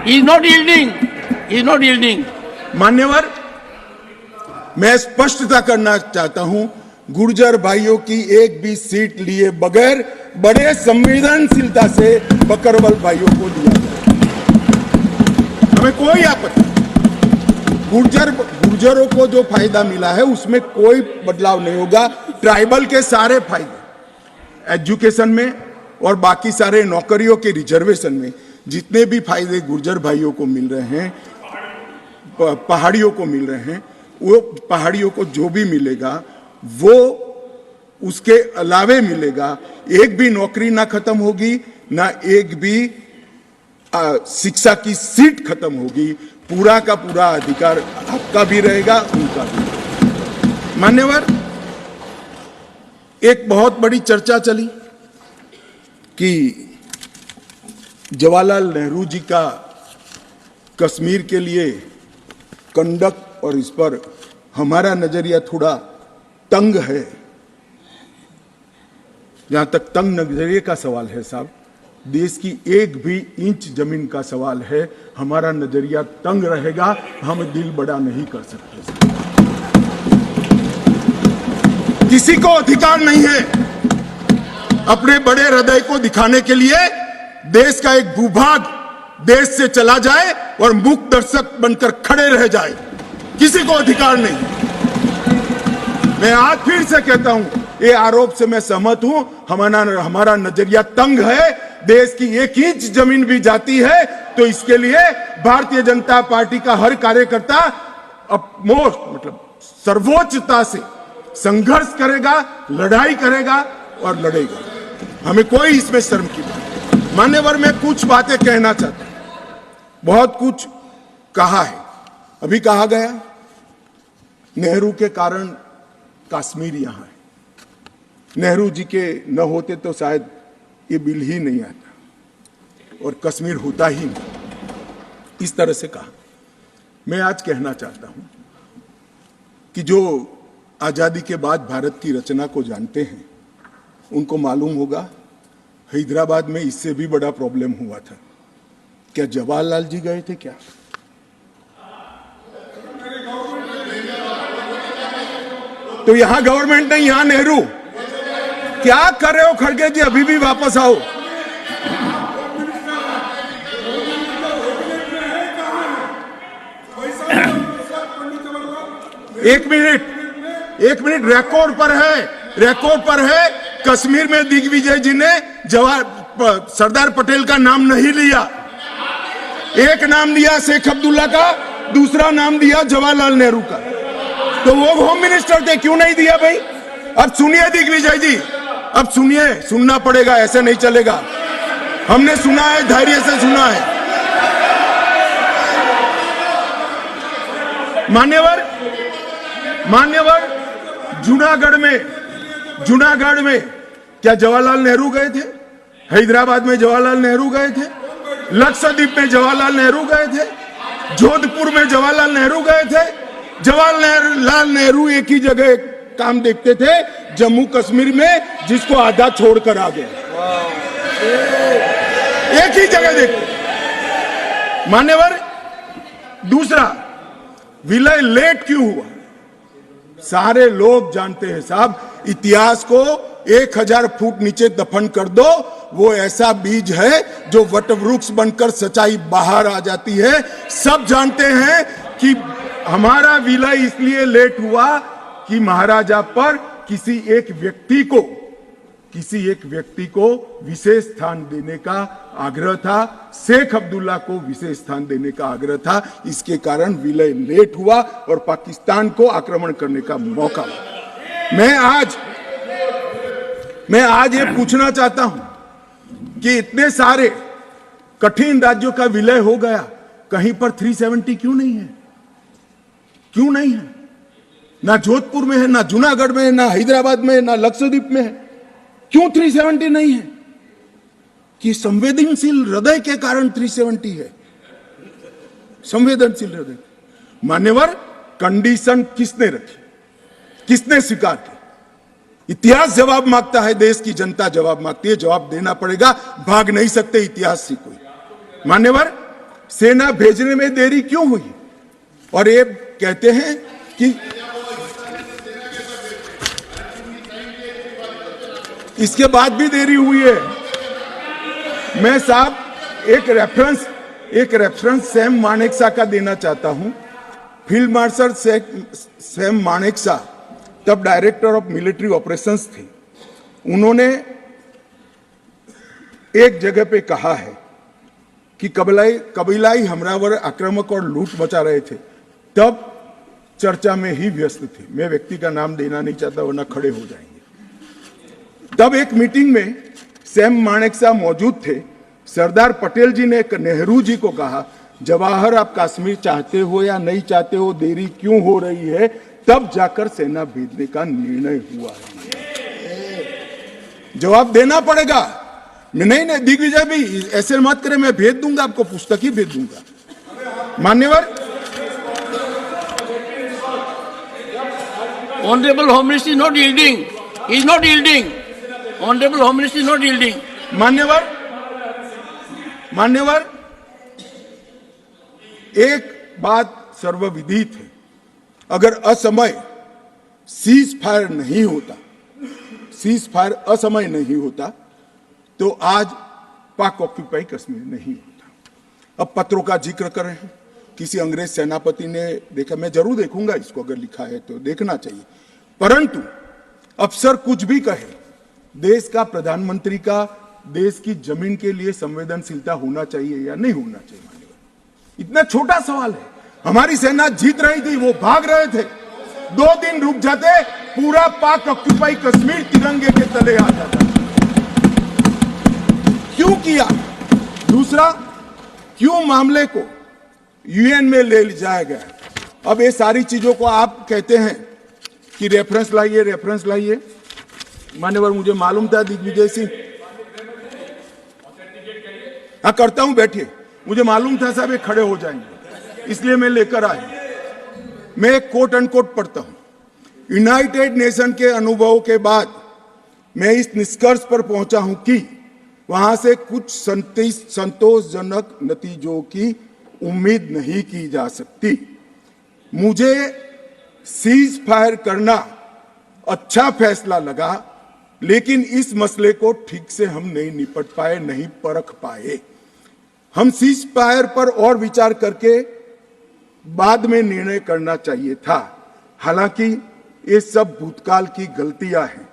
He is not yielding. He is not yielding. मान्यवर, मैं स्पष्टता करना चाहता हूं, गुर्जर भाइयों की एक भी सीट लिए बगैर बड़े संवेदनशीलता से बकरवाल भाइयों को दिया जाए, हमें कोई आपत्ति। गुर्जरों को जो फायदा मिला है उसमें कोई बदलाव नहीं होगा। ट्राइबल के सारे फायदे एजुकेशन में और बाकी सारे नौकरियों के रिजर्वेशन में जितने भी फायदे गुर्जर भाइयों को मिल रहे हैं, पहाड़ियों को मिल रहे हैं, वो पहाड़ियों को जो भी मिलेगा वो उसके अलावे मिलेगा। एक भी नौकरी ना खत्म होगी, ना एक भी शिक्षा की सीट खत्म होगी। पूरा का पूरा अधिकार आपका भी रहेगा, उनका भी। मान्यवर, एक बहुत बड़ी चर्चा चली कि जवाहरलाल नेहरू जी का कश्मीर के लिए कंडक्ट और इस पर हमारा नजरिया थोड़ा तंग है। जहां तक तंग नजरिए का सवाल है साहब, देश की एक भी इंच जमीन का सवाल है, हमारा नजरिया तंग रहेगा, हम दिल बड़ा नहीं कर सकते। किसी को अधिकार नहीं है अपने बड़े हृदय को दिखाने के लिए देश का एक भूभाग देश से चला जाए और मूक दर्शक बनकर खड़े रह जाए, किसी को अधिकार नहीं। मैं आज फिर से कहता हूं, ये आरोप से मैं सहमत हूं, हमारा नजरिया तंग है। देश की एक इंच जमीन भी जाती है तो इसके लिए भारतीय जनता पार्टी का हर कार्यकर्ता मतलब सर्वोच्चता से संघर्ष करेगा, लड़ाई करेगा और लड़ेगा। हमें कोई इसमें शर्म की बात नहीं। मान्यवर, मैं कुछ बातें कहना चाहता हूं। बहुत कुछ कहा है, अभी कहा गया नेहरू के कारण कश्मीर यहां है, नेहरू जी के न होते तो शायद ये बिल ही नहीं आता और कश्मीर होता ही नहीं, इस तरह से कहा। मैं आज कहना चाहता हूं कि जो आजादी के बाद भारत की रचना को जानते हैं उनको मालूम होगा हैदराबाद में इससे भी बड़ा प्रॉब्लम हुआ था। क्या जवाहरलाल जी गए थे क्या? तो यहां गवर्नमेंट नहीं, यहां नेहरू। क्या कर रहे हो खड़गे जी, अभी भी वापस आओ। एक मिनट रिकॉर्ड पर है कश्मीर में दिग्विजय जी ने सरदार पटेल का नाम नहीं लिया। एक नाम दिया शेख अब्दुल्ला का, दूसरा नाम दिया जवाहरलाल नेहरू का। तो वो होम मिनिस्टर थे, क्यों नहीं दिया भाई? अब सुनिए दिग्विजय जी, अब सुनिए, सुनना पड़ेगा, ऐसे नहीं चलेगा। हमने सुना है, धैर्य से सुना है। मान्यवर, जूनागढ़ में क्या जवाहरलाल नेहरू गए थे? हैदराबाद में जवाहरलाल नेहरू गए थे? लक्षद्वीप में जवाहरलाल नेहरू गए थे? जोधपुर में जवाहरलाल नेहरू गए थे? जवाहरलाल नेहरू एक ही जगह काम देखते थे, जम्मू कश्मीर में, जिसको आधा छोड़कर आ गए। एक ही जगह देखते। मान्यवर, दूसरा, विलय लेट क्यों हुआ? सारे लोग जानते हैं साहब, इतिहास को 1000 फुट नीचे दफन कर दो, वो ऐसा बीज है जो वटवृक्ष बनकर सच्चाई बाहर आ जाती है। सब जानते हैं कि हमारा विलय इसलिए लेट हुआ कि महाराजा पर किसी एक व्यक्ति को विशेष स्थान देने का आग्रह था, शेख अब्दुल्ला को विशेष स्थान देने का आग्रह था। इसके कारण विलय लेट हुआ और पाकिस्तान को आक्रमण करने का मौका मिला। मैं आज ये पूछना चाहता हूं कि इतने सारे कठिन राज्यों का विलय हो गया, कहीं पर 370 क्यों नहीं है? क्यों नहीं है? ना जोधपुर में है, ना जूनागढ़ में है, ना हैदराबाद में है, ना लक्षद्वीप में है। क्यों 370 नहीं है? कि संवेदनशील हृदय के कारण 370 है। संवेदनशील हृदय। मान्यवर, कंडीशन किसने रखी, किसने स्वीकार की? इतिहास जवाब मांगता है, देश की जनता जवाब मांगती है, जवाब देना पड़ेगा, भाग नहीं सकते इतिहास से कोई। मान्यवर, सेना भेजने में देरी क्यों हुई? और ये कहते हैं कि इसके बाद भी देरी हुई है। मैं साहब एक रेफरेंस सैम मानेकशॉ का देना चाहता हूं। फील्ड मार्शल सैम मानेकशॉ तब डायरेक्टर ऑफ मिलिट्री ऑपरेशंस थे। उन्होंने एक जगह पे कहा है कि कबीलाई हमलावर आक्रामक और लूट मचा रहे थे, तब चर्चा में ही व्यस्त थे। मैं व्यक्ति का नाम देना नहीं चाहता वरना खड़े हो जाएंगे। तब एक मीटिंग में सैम मानेकशॉ मौजूद थे। सरदार पटेल जी ने नेहरू जी को कहा, जवाहर आप कश्मीर चाहते हो या नहीं चाहते हो, देरी क्यों हो रही है? तब जाकर सेना भेजने का निर्णय हुआ है। जवाब देना पड़ेगा। नहीं दिग्विजय भी ऐसे मत करे, मैं भेज दूंगा आपको, पुस्तक ही भेज दूंगा। मान्यवर, Honorable Home Minister is not yielding. He is not yielding. Honorable Home Minister is not yielding. मान्यवर, एक बात सर्वविदित है, अगर असमय सीज फायर नहीं होता, तो आज पाक ऑक्यूपाई कश्मीर नहीं होता। अब पत्रों का जिक्र कर रहे हैं, किसी अंग्रेज सेनापति ने देखा, मैं जरूर देखूंगा इसको, अगर लिखा है तो देखना चाहिए। परंतु अफसर कुछ भी कहे, देश का प्रधानमंत्री का देश की जमीन के लिए संवेदनशीलता होना चाहिए या नहीं होना चाहिए? इतना छोटा सवाल है। हमारी सेना जीत रही थी, वो भाग रहे थे। 2 दिन रुक जाते, पूरा पाक ऑक्यूपाई कश्मीर तिरंगे के तले आ जाता। क्यों किया? दूसरा, क्यों मामले को यूएन में ले जाया गया? अब ये सारी चीजों को आप कहते हैं कि रेफरेंस लाइए। मान्यवर, मुझे मालूम था दिग्विजय सिंह, हाँ करता हूं, बैठिए। मुझे मालूम था साहब ये खड़े हो जाएंगे, इसलिए मैं लेकर आया। मैं एक कोट अनकोट पढ़ता हूं। यूनाइटेड नेशन के अनुभव के बाद मैं इस निष्कर्ष पर पहुंचा हूं कि वहां से कुछ संतोषजनक नतीजों की उम्मीद नहीं की जा सकती। मुझे सीज फायर करना अच्छा फैसला लगा, लेकिन इस मसले को ठीक से हम नहीं निपट पाए, नहीं परख पाए। हम सीज फायर पर और विचार करके बाद में निर्णय करना चाहिए था। हालांकि ये सब भूतकाल की गलतियां हैं।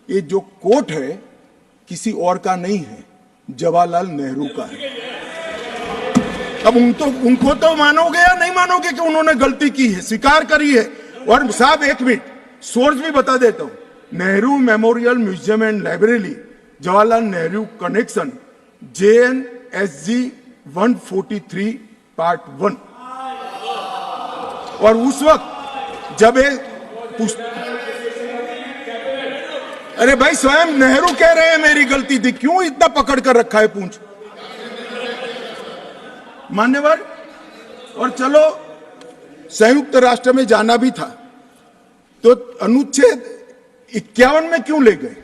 ये जो कोट है किसी और का नहीं है, जवाहरलाल नेहरू का है। अब उनको तो मानोगे या नहीं मानोगे कि उन्होंने गलती की है, स्वीकार करी है। और साहब एक मिनट, सोर्स भी बता देता हूं। Nehru memorial museum and library, Jawaharlal Nehru connection, JNSG 143 part 1। और उस वक्त जब अरे भाई, स्वयं नेहरू कह रहे हैं मेरी गलती थी, क्यों इतना पकड़ कर रखा है पूंछ? मान्यवर, और चलो संयुक्त राष्ट्र में जाना भी था तो अनुच्छेद 51 में क्यों ले गए,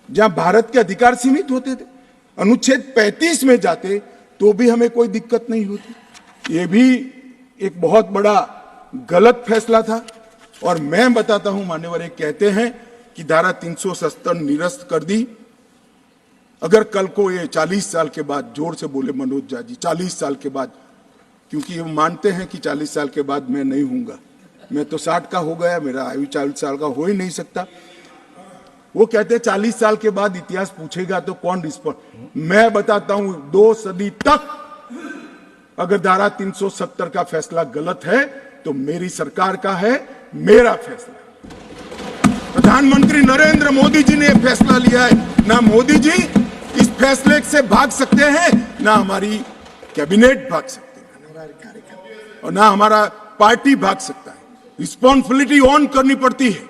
जहां भारत के अधिकार सीमित होते थे? अनुच्छेद 35 में जाते तो भी हमें कोई दिक्कत नहीं होती। ये भी एक बहुत बड़ा गलत फैसला था। और मैं बताता हूं मान्यवर, एक कहते हैं कि धारा 370 निरस्त कर दी। अगर कल को ये 40 साल के बाद, जोर से बोले मनोज झा जी, 40 साल के बाद, क्योंकि ये मानते हैं कि 40 साल के बाद मैं नहीं हूंगा, मैं तो 60 का हो गया, मेरा आयु 40 साल का हो ही नहीं सकता। वो कहते हैं 40 साल के बाद इतिहास पूछेगा तो कौन रिस्पॉन्ड? मैं बताता हूं, 2 सदी तक अगर धारा 370 का फैसला गलत है तो मेरी सरकार का है, मेरा फैसला। प्रधानमंत्री नरेंद्र मोदी जी ने यह फैसला लिया है। ना मोदी जी इस फैसले से भाग सकते हैं, ना हमारी कैबिनेट भाग सकते हैं, और ना हमारा पार्टी भाग सकता है। रिस्पॉन्सिबिलिटी ऑन करनी पड़ती है।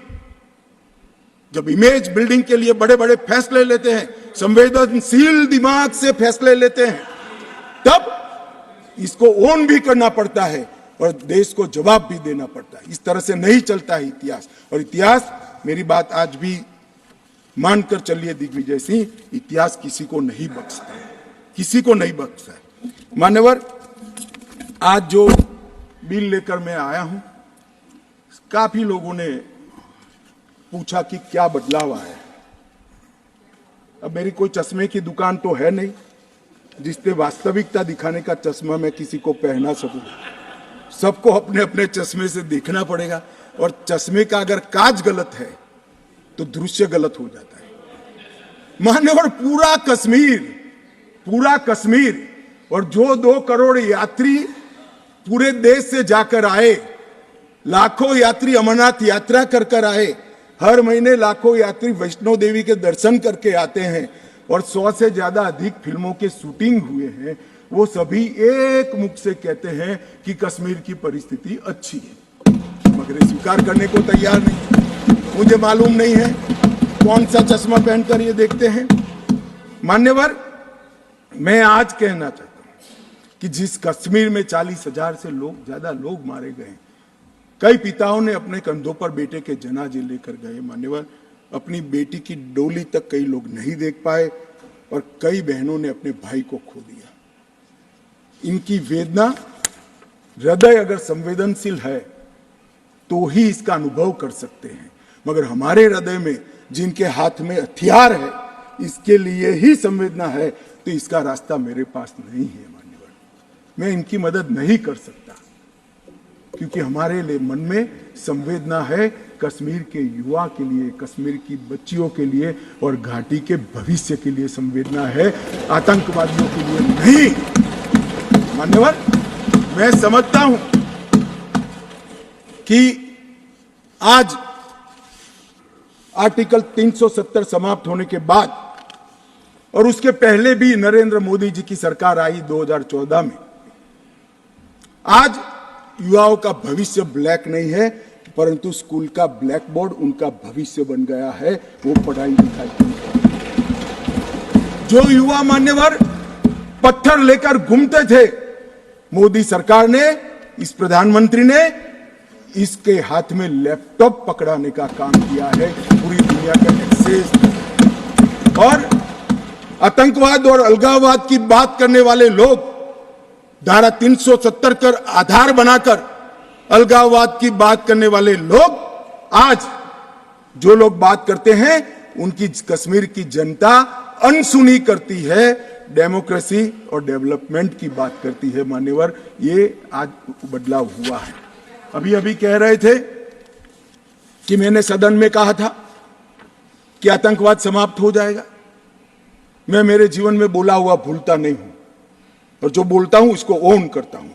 जब इमेज बिल्डिंग के लिए बड़े बड़े फैसले लेते हैं, संवेदनशील दिमाग से फैसले लेते हैं, तब इसको ऑन भी करना पड़ता है और देश को जवाब भी देना पड़ता है। इस तरह से नहीं चलता है इतिहास। और इतिहास, मेरी बात आज भी मानकर चलिए दिग्विजय सिंह, इतिहास किसी को नहीं बख्शता है, किसी को नहीं बख्शता है। मान्यवर, आज जो बिल लेकर मैं आया हूं, काफी लोगों ने पूछा कि क्या बदलाव आया है। अब मेरी कोई चश्मे की दुकान तो है नहीं जिससे वास्तविकता दिखाने का चश्मा मैं किसी को पहना सकूं। सबको अपने अपने चश्मे से देखना पड़ेगा, और चश्मे का अगर कांच गलत है तो दृश्य गलत हो जाता है। मान्यवर, पूरा कश्मीर और जो 2 करोड़ यात्री पूरे देश से जाकर आए, लाखों यात्री अमरनाथ यात्रा कर आए, हर महीने लाखों यात्री वैष्णो देवी के दर्शन करके आते हैं, और 100 से ज्यादा अधिक फिल्मों के शूटिंग हुए हैं, वो सभी एक मुख से कहते हैं कि कश्मीर की परिस्थिति अच्छी है, मगर स्वीकार करने को तैयार नहीं। मुझे मालूम नहीं है कौन सा चश्मा पहनकर ये देखते हैं। मान्यवर, मैं आज कहना चाहता हूं कि जिस कश्मीर में 40,000 से ज्यादा लोग मारे गए, कई पिताओं ने अपने कंधों पर बेटे के जनाजे लेकर गए। मान्यवर, अपनी बेटी की डोली तक कई लोग नहीं देख पाए, और कई बहनों ने अपने भाई को खो दिया। इनकी वेदना, हृदय अगर संवेदनशील है तो ही इसका अनुभव कर सकते हैं, मगर हमारे हृदय में जिनके हाथ में हथियार है, इसके लिए ही संवेदना है, तो इसका रास्ता मेरे पास नहीं है। मान्यवर, मैं इनकी मदद नहीं कर सकता, क्योंकि हमारे लिए मन में संवेदना है कश्मीर के युवा के लिए, कश्मीर की बच्चियों के लिए, और घाटी के भविष्य के लिए संवेदना है, आतंकवादियों के लिए नहीं। मान्यवर, मैं समझता हूं कि आज आर्टिकल 370 समाप्त होने के बाद, और उसके पहले भी नरेंद्र मोदी जी की सरकार आई 2014 में, आज युवाओं का भविष्य ब्लैक नहीं है, परंतु स्कूल का ब्लैक बोर्ड उनका भविष्य बन गया है। वो पढ़ाई लिखाई की, जो युवा मान्यवर पत्थर लेकर घूमते थे, मोदी सरकार ने, इस प्रधानमंत्री ने इसके हाथ में लैपटॉप पकड़ाने का काम किया है, पूरी दुनिया का एक्सेस। और आतंकवाद और अलगाववाद की बात करने वाले लोग धारा 370 कर आधार बनाकर अलगाववाद की बात करने वाले लोग, आज जो लोग बात करते हैं, उनकी कश्मीर की जनता अनसुनी करती है, डेमोक्रेसी और डेवलपमेंट की बात करती है। मान्यवर, ये आज बदलाव हुआ है। अभी कह रहे थे कि मैंने सदन में कहा था कि आतंकवाद समाप्त हो जाएगा। मैं मेरे जीवन में बोला हुआ भूलता नहीं हूं, और जो बोलता हूं उसको ओन करता हूं।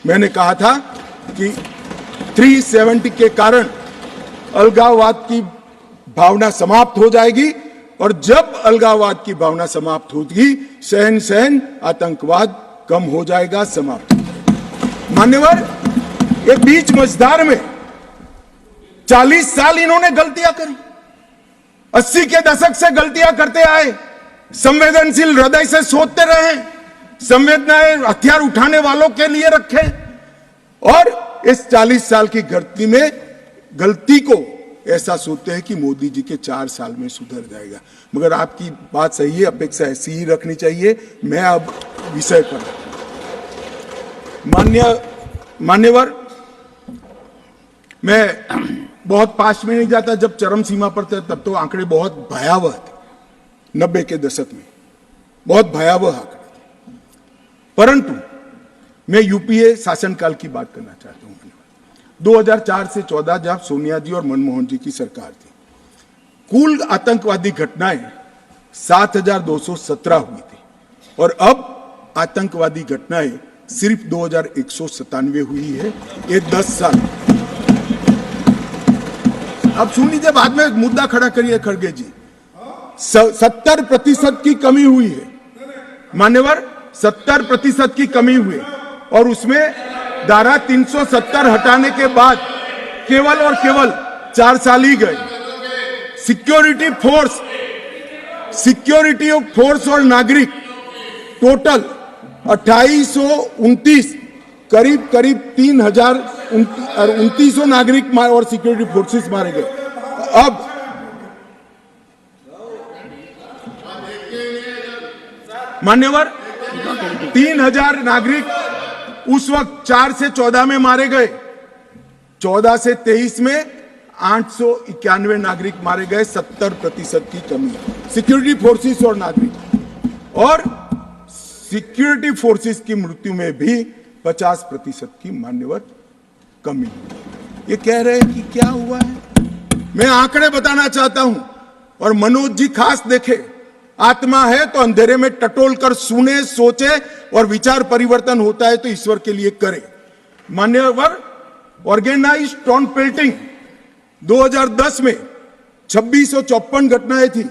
मैंने कहा था कि 370 के कारण अलगाववाद की भावना समाप्त हो जाएगी, और जब अलगाववाद की भावना समाप्त होगी, सहन सहन आतंकवाद कम हो जाएगा, समाप्त हो जाएगा। मान्यवर, ये बीच मझधार में 40 साल इन्होंने गलतियां करी, 80 के दशक से गलतियां करते आए, संवेदनशील हृदय से सोचते रहे, संवेदनाएं हथियार उठाने वालों के लिए रखे, और इस 40 साल की गलती को ऐसा सोचते हैं कि मोदी जी के 4 साल में सुधर जाएगा। मगर आपकी बात सही है, अपेक्षा ऐसी ही रखनी चाहिए। मैं अब विषय पर, मान्यवर, मैं बहुत पास में नहीं जाता। जब चरम सीमा पर थे तब तो आंकड़े बहुत भयावह थे, 90 के दशक में बहुत भयावह आंकड़े थे, परंतु मैं यूपीए शासनकाल की बात करना चाहता हूं। 2004 से 14 जब सोनिया जी और मनमोहन जी की सरकार थी, कुल आतंकवादी घटनाएं 7,217 हुई थी, और अब आतंकवादी घटनाएं सिर्फ 2,197 हुई है। ये 10 साल। अब सुन लीजिए, बाद में मुद्दा खड़ा करिए खड़गे जी। 70% की कमी हुई है मान्यवर, 70% की कमी हुई, और उसमें धारा 370 हटाने के बाद केवल और केवल 4 साल ही गए। सिक्योरिटी फोर्स और नागरिक टोटल 2829, करीब 2900 नागरिक और सिक्योरिटी फोर्सेस मारे गए। अब मान्यवर 3000 नागरिक उस वक्त 4 से 14 में मारे गए, 14 से 23 में 891 नागरिक मारे गए, 70% की कमी। सिक्योरिटी फोर्सेस और नागरिक, और सिक्योरिटी फोर्सेस की मृत्यु में भी 50% की मान्यवर कमी। ये कह रहे हैं कि क्या हुआ है। मैं आंकड़े बताना चाहता हूं, और मनोज जी खास देखे। आत्मा है तो अंधेरे में टटोल कर सुने, सोचे, और विचार परिवर्तन होता है तो ईश्वर के लिए करे। मान्यवर ऑर्गेनाइज्ड स्टोन पेल्टिंग 2010 में 2654 घटनाएं थी,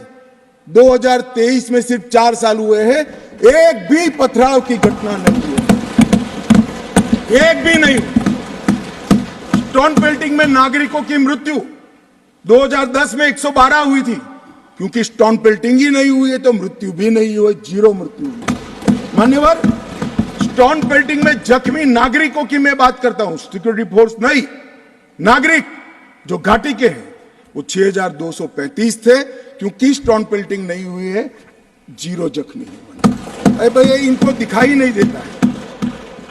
2023 में सिर्फ 4 साल हुए हैं, एक भी पथराव की घटना नहीं हुई, एक भी नहीं। स्टोन पेल्टिंग में नागरिकों की मृत्यु 2010 में 112 हुई थी, क्योंकि स्टोन पेल्टिंग ही नहीं हुई है तो मृत्यु भी नहीं हुई, 0 मृत्यु हुई। मान्यवर स्टोन पेल्टिंग में जख्मी नागरिकों की मैं बात करता हूं, सिक्योरिटी फोर्स नहीं, नागरिक जो घाटी के हैं वो 6235 थे, क्योंकि स्टोन पेल्टिंग नहीं हुई है, 0 जख्मी हुए। अरे भैया इनको दिखाई नहीं देता है।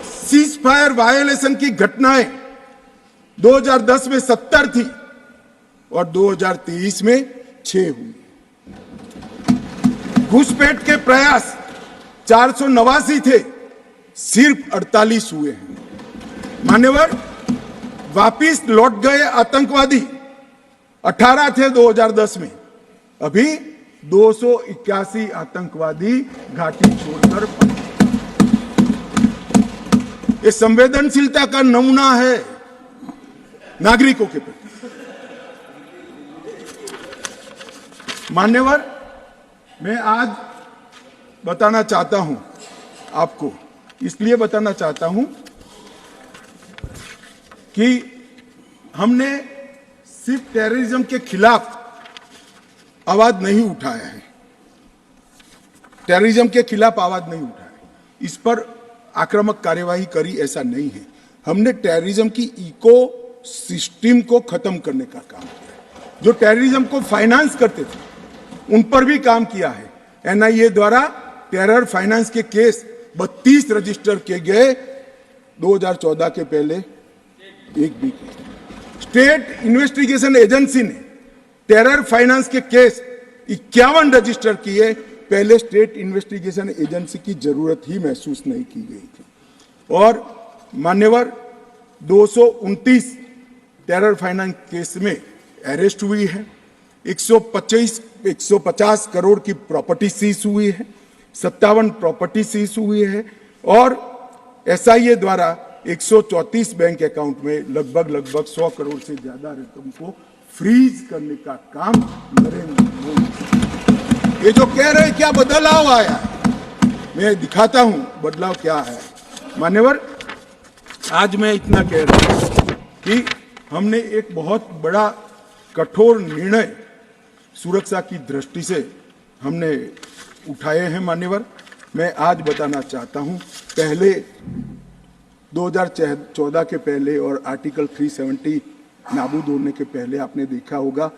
सीज फायर वायोलेशन की घटनाएं 2010 में 70 थी और 2023 में 6 हुई। घुसपैठ के प्रयास 489 थे, सिर्फ 48 हुए हैं। मान्यवर वापिस लौट गए आतंकवादी 18 थे 2010 में, अभी 281 आतंकवादी घाटी छोड़कर। ये संवेदनशीलता का नमूना है नागरिकों के प्रति। मान्यवर मैं आज बताना चाहता हूं आपको, इसलिए बताना चाहता हूं कि हमने सिर्फ टेररिज्म के खिलाफ आवाज नहीं उठाया है, टेररिज्म के खिलाफ आवाज नहीं उठाया, इस पर आक्रामक कार्यवाही करी, ऐसा नहीं है। हमने टेररिज्म की इको सिस्टम को खत्म करने का काम किया। जो टेररिज्म को फाइनेंस करते थे उन पर भी काम किया है। एनआईए द्वारा टेरर फाइनेंस के केस 32 रजिस्टर किए गए 2014 के पहले, एक भी केस। स्टेट इन्वेस्टिगेशन एजेंसी ने टेरर फाइनेंस के केस 51 रजिस्टर किए, पहले स्टेट इन्वेस्टिगेशन एजेंसी की जरूरत ही महसूस नहीं की गई थी। और मान्यवर 229 टेरर फाइनेंस केस में अरेस्ट हुई है, 150 करोड़ की प्रॉपर्टी सीज हुई है, 57 प्रॉपर्टी सीज हुई है, और एसआईए द्वारा 134 बैंक अकाउंट में लगभग 100 करोड़ से ज्यादा रकम को फ्रीज करने का काम नरेंद्र मोदी। ये जो कह रहे हैं क्या बदलाव आया, मैं दिखाता हूं बदलाव क्या है। मान्यवर आज मैं इतना कह रहा हूं कि हमने एक बहुत बड़ा कठोर निर्णय सुरक्षा की दृष्टि से हमने उठाए हैं। मान्यवर मैं आज बताना चाहता हूं, पहले 2014 के पहले और आर्टिकल 370 नाबूद होने के पहले आपने देखा होगा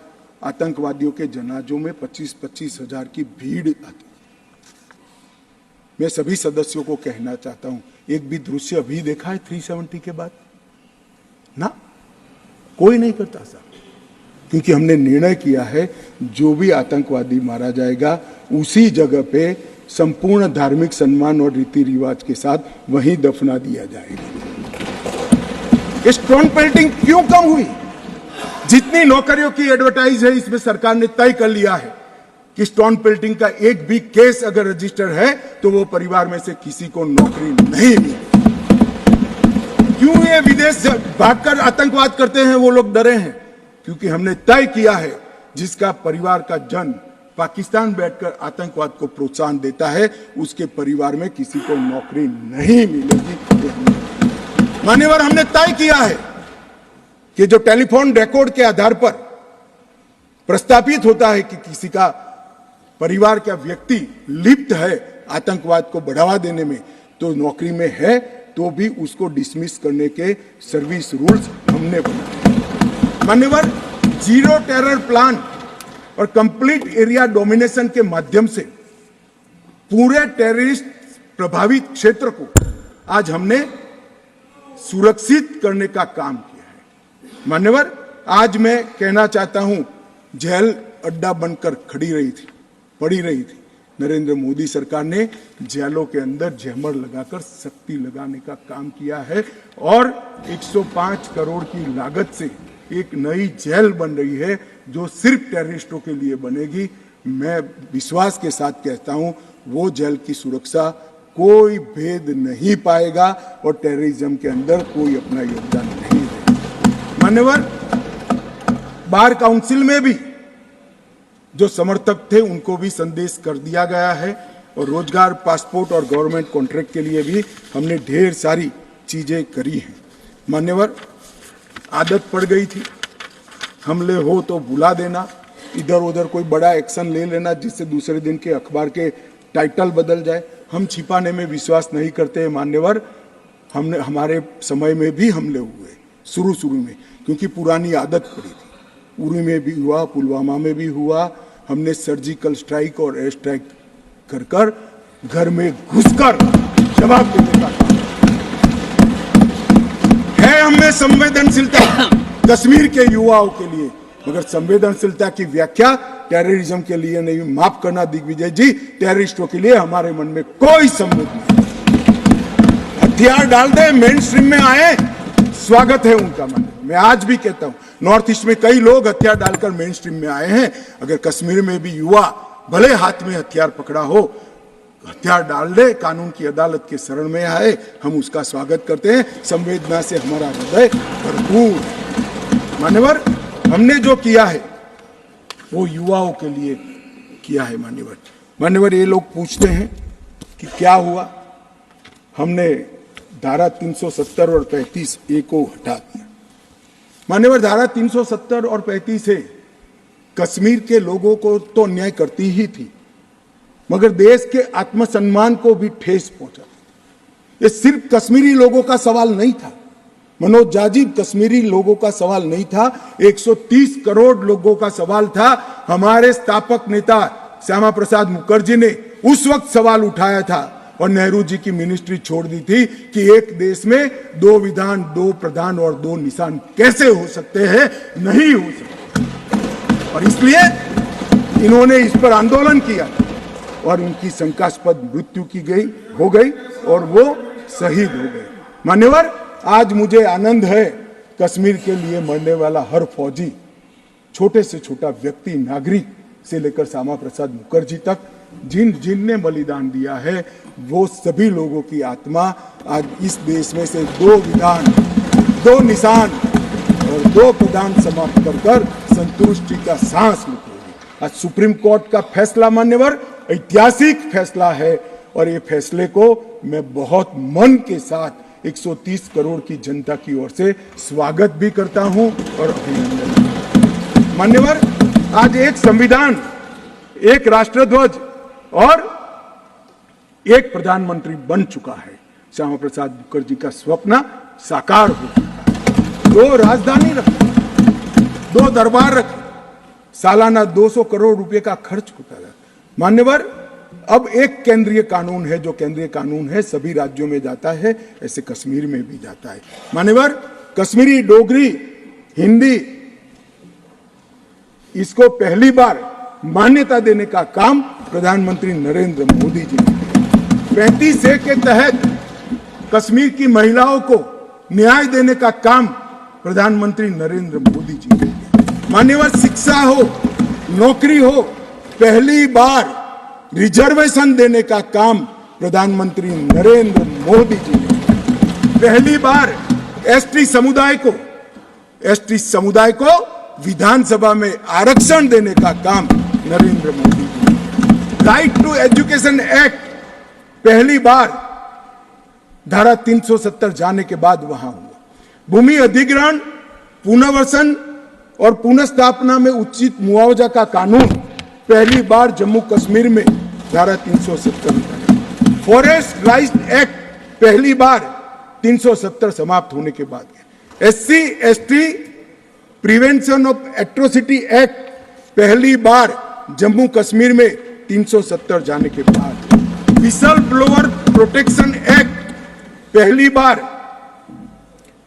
आतंकवादियों के जनाजों में 25-25 हजार की भीड़ आती। मैं सभी सदस्यों को कहना चाहता हूं, एक भी दृश्य अभी देखा है 370 के बाद? ना, कोई नहीं करता साहब, क्योंकि हमने निर्णय किया है जो भी आतंकवादी मारा जाएगा उसी जगह पे संपूर्ण धार्मिक सम्मान और रीति रिवाज के साथ वहीं दफना दिया जाएगा। स्टोन पेल्टिंग क्यों कम हुई? जितनी नौकरियों की एडवर्टाइज है इसमें सरकार ने तय कर लिया है कि स्टोन पेल्टिंग का एक भी केस अगर रजिस्टर है तो वो परिवार में से किसी को नौकरी नहीं मिली। क्यों ये विदेश से भागकर आतंकवाद करते हैं वो लोग डरे हैं? क्योंकि हमने तय किया है जिसका परिवार का जन पाकिस्तान बैठकर आतंकवाद को प्रोत्साहन देता है उसके परिवार में किसी को नौकरी नहीं मिलेगी। मान्यवर हमने तय किया है कि जो टेलीफोन रिकॉर्ड के आधार पर प्रस्तापित होता है कि किसी का परिवार का व्यक्ति लिप्त है आतंकवाद को बढ़ावा देने में, तो नौकरी में है तो भी उसको डिसमिस करने के सर्विस रूल्स हमने बनाए। मान्यवर, जीरो टेरर प्लान और कंप्लीट एरिया डोमिनेशन के माध्यम से पूरे टेररिस्ट प्रभावित क्षेत्र को आज हमने सुरक्षित करने का काम किया है। मान्यवर, आज मैं कहना चाहता हूं, जेल अड्डा बनकर पड़ी रही थी। नरेंद्र मोदी सरकार ने जेलों के अंदर जहमर लगाकर सख्ती लगाने का काम किया है और 105 करोड़ की लागत से एक नई जेल बन रही है जो सिर्फ टेररिस्टों के लिए बनेगी। मैं विश्वास के साथ कहता हूं, वो जेल की सुरक्षा कोई भेद नहीं पाएगा और टेररिज्म के अंदर कोई अपना योगदान नहीं देगा। मान्यवर, बार काउंसिल में भी जो समर्थक थे उनको भी संदेश कर दिया गया है और रोजगार, पासपोर्ट और गवर्नमेंट कॉन्ट्रैक्ट के लिए भी हमने ढेर सारी चीजें करी हैं। मान्यवर, आदत पड़ गई थी, हमले हो तो बुला देना, इधर उधर कोई बड़ा एक्शन ले लेना जिससे दूसरे दिन के अखबार के टाइटल बदल जाए। हम छिपाने में विश्वास नहीं करते हैं। मान्यवर, हमारे समय में भी हमले हुए शुरू में, क्योंकि पुरानी आदत पड़ी थी। उरी में भी हुआ, पुलवामा में भी हुआ। हमने सर्जिकल स्ट्राइक और एयर स्ट्राइक कर घर में घुसकर जवाब देने का काम है। हमें संवेदनशीलता कश्मीर के युवाओं के लिए, मगर संवेदनशीलता की व्याख्या टेररिज्म के लिए नहीं। माफ करना दिग्विजय जी, टेररिस्टों के लिए हमारे मन में कोई संवेद नहीं। हथियार डाल दे, मेन स्ट्रीम में आए, स्वागत है उनका। मैं आज भी कहता हूं, नॉर्थ ईस्ट में कई लोग हथियार डालकर मेन स्ट्रीम में आए हैं। अगर कश्मीर में भी युवा भले हाथ में हथियार पकड़ा हो, हथियार डाल दे, कानून की अदालत के शरण में आए, हम उसका स्वागत करते हैं। संवेदना से हमारा हृदय भरपूर है। मान्यवर, हमने जो किया है वो युवाओं के लिए किया है। मान्यवर, ये लोग पूछते हैं कि क्या हुआ। हमने धारा 370 और 35A को हटा दिया। मान्यवर, धारा 370 और 35 से कश्मीर के लोगों को तो अन्याय करती ही थी, मगर देश के आत्मसम्मान को भी ठेस पहुंचा। ये सिर्फ कश्मीरी लोगों का सवाल नहीं था, मनोज जाजिब कश्मीरी लोगों का सवाल नहीं था, 130 करोड़ लोगों का सवाल था। हमारे स्थापक नेता श्यामा प्रसाद मुखर्जी ने उस वक्त सवाल उठाया था और नेहरू जी की मिनिस्ट्री छोड़ दी थी कि एक देश में 2 विधान, 2 प्रधान और 2 निशान कैसे हो सकते हैं, नहीं हो सकते। और इसलिए इन्होंने इस पर आंदोलन किया और उनकी शंकास्पद मृत्यु हो गई और वो शहीद हो गए। मान्यवर, आज मुझे आनंद है, कश्मीर के लिए मरने वाला हर फौजी, छोटे से छोटा व्यक्ति, नागरिक से लेकर श्यामा प्रसाद मुखर्जी तक, जिनने बलिदान दिया है, वो सभी लोगों की आत्मा आज इस देश में से 2 विधान, 2 निशान और 2 प्रधान समाप्त कर संतुष्टि का सांस लेगी। आज सुप्रीम कोर्ट का फैसला मान्यवर ऐतिहासिक फैसला है और ये फैसले को मैं बहुत मन के साथ 130 करोड़ की जनता की ओर से स्वागत भी करता हूं और अभिनंदन। मान्यवर, आज एक संविधान, एक राष्ट्रध्वज और एक प्रधानमंत्री बन चुका है। श्यामा प्रसाद मुखर्जी का स्वप्न साकार हो चुका है। 2 राजधानी रखी, 2 दरबार रखे, सालाना 200 करोड़ रुपए का खर्च होता है। मान्यवर, अब एक केंद्रीय कानून है, जो केंद्रीय कानून है सभी राज्यों में जाता है, ऐसे कश्मीर में भी जाता है। मान्यवर, कश्मीरी, डोगरी, हिंदी, इसको पहली बार मान्यता देने का काम प्रधानमंत्री नरेंद्र मोदी जी ने। 35A के तहत कश्मीर की महिलाओं को न्याय देने का काम प्रधानमंत्री नरेंद्र मोदी जी ने। मान्यवर, शिक्षा हो, नौकरी हो, पहली बार रिजर्वेशन देने का काम प्रधानमंत्री नरेंद्र मोदी जी ने। पहली बार एसटी समुदाय को विधानसभा में आरक्षण देने का काम नरेंद्र मोदी जी ने। राइट टू एजुकेशन एक्ट पहली बार धारा 370 जाने के बाद वहां हुआ। भूमि अधिग्रहण पुनर्वसन और पुनर्स्थापना में उचित मुआवजा का कानून पहली बार जम्मू कश्मीर में धारा 370 में, फॉरेस्ट राइट्स एक्ट पहली बार 370 समाप्त होने के बाद, SC ST prevention of atrocity act पहली बार जम्मू कश्मीर में 370 जाने के बाद, विसल ब्लोअर प्रोटेक्शन एक्ट पहली बार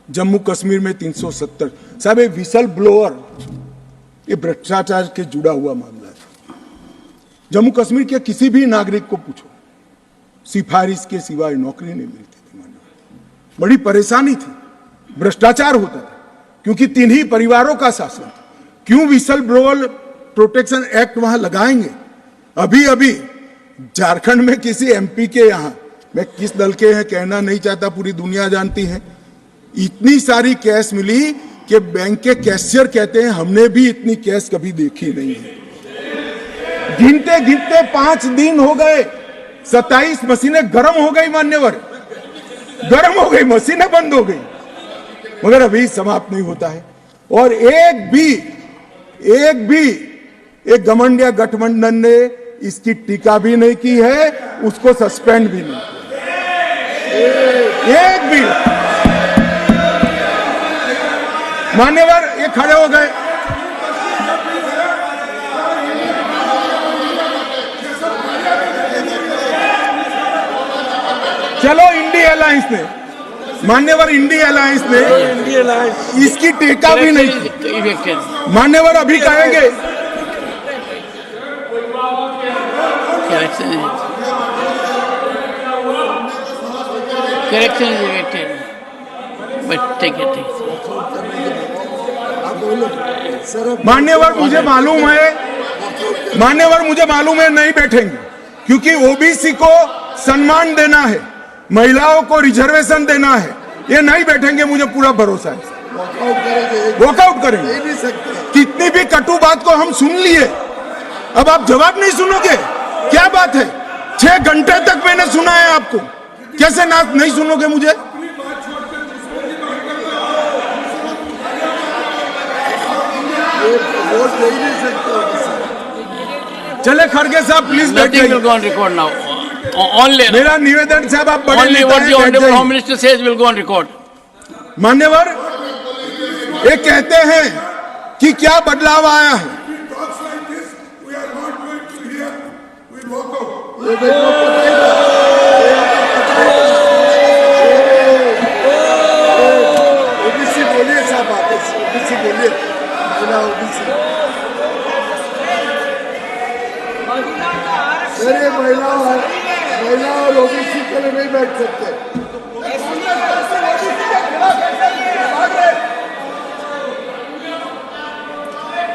जम्मू कश्मीर में 370। साहब ये विसल ब्लोअर ये भ्रष्टाचार के जुड़ा हुआ मामला था। जम्मू कश्मीर के किसी भी नागरिक को पूछो, सिफारिश के सिवाय नौकरी नहीं मिलती थी, बड़ी परेशानी थी, भ्रष्टाचार होता था क्योंकि 3 ही परिवारों का शासन था। क्यों विसल ब्लोअर प्रोटेक्शन एक्ट वहां लगाएंगे? अभी अभी झारखंड में किसी MP के यहां, मैं किस दल के हैं कहना नहीं चाहता, पूरी दुनिया जानती है, इतनी सारी कैश मिली कि बैंक के कैशियर कहते हैं हमने भी इतनी कैश कभी देखी नहीं है। गिनते गिनते 5 दिन हो गए, 27 मशीनें गर्म हो गई, मान्यवर गर्म हो गई, मशीनें बंद हो गई, मगर अभी समाप्त नहीं होता है। और एक भी एक घमंडिया गठबंधन ने इसकी टीका भी नहीं की है, उसको सस्पेंड भी नहीं किया, एक भी। मान्यवर ये खड़े हो गए, चलो इंडिया अलायंस ने, मान्यवर इंडिया अलायंस ने इसकी टीका भी नहीं की। मान्यवर अभी कहेंगे correction is evicted, but take it. मान्यवर मुझे मालूम है नहीं बैठेंगे, क्योंकि OBC को सम्मान देना है, महिलाओं को रिजर्वेशन देना है, ये नहीं बैठेंगे, मुझे पूरा भरोसा है। वॉकआउट करेंगे। कितनी भी कटु बात को हम सुन लिए, अब आप जवाब नहीं सुनोगे, क्या बात है? 6 घंटे तक मैंने सुना है आपको, कैसे ना नहीं सुनोगे मुझे? चले खड़गे साहब प्लीज बैठ जाइए। मेरा निवेदन साहब, आप बड़े Only what the honorable Home Minister says will go on record. मान्यवर ये कहते हैं कि क्या बदलाव आया है? ओबीसी बोलिए साहब, ओबीसी बोलिए, महिला और ओबीसी के लिए नहीं बैठ सकते।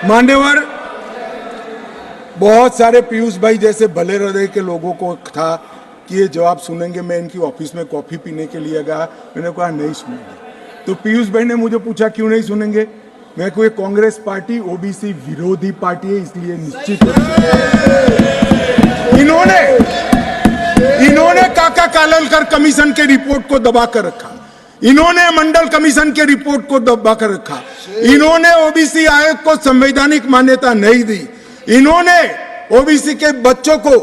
मान्यवर बहुत सारे पीयूष भाई जैसे भले हृदय के लोगों को था कि ये जवाब सुनेंगे, मैं इनकी ऑफिस में कॉफी पीने के लिए गया, मैंने कहा नहीं सुनेंगे। तो पीयूष भाई ने मुझे पूछा क्यों नहीं सुनेंगे, मैं कोई कांग्रेस पार्टी ओबीसी विरोधी पार्टी है, इसलिए निश्चित इन्होंने काका काललकर कमीशन के रिपोर्ट को दबा कर रखा, इन्होंने मंडल कमीशन के रिपोर्ट को दबा कर रखा, इन्होंने ओबीसी आयोग को संवैधानिक मान्यता नहीं दी, इन्होंने ओबीसी के बच्चों को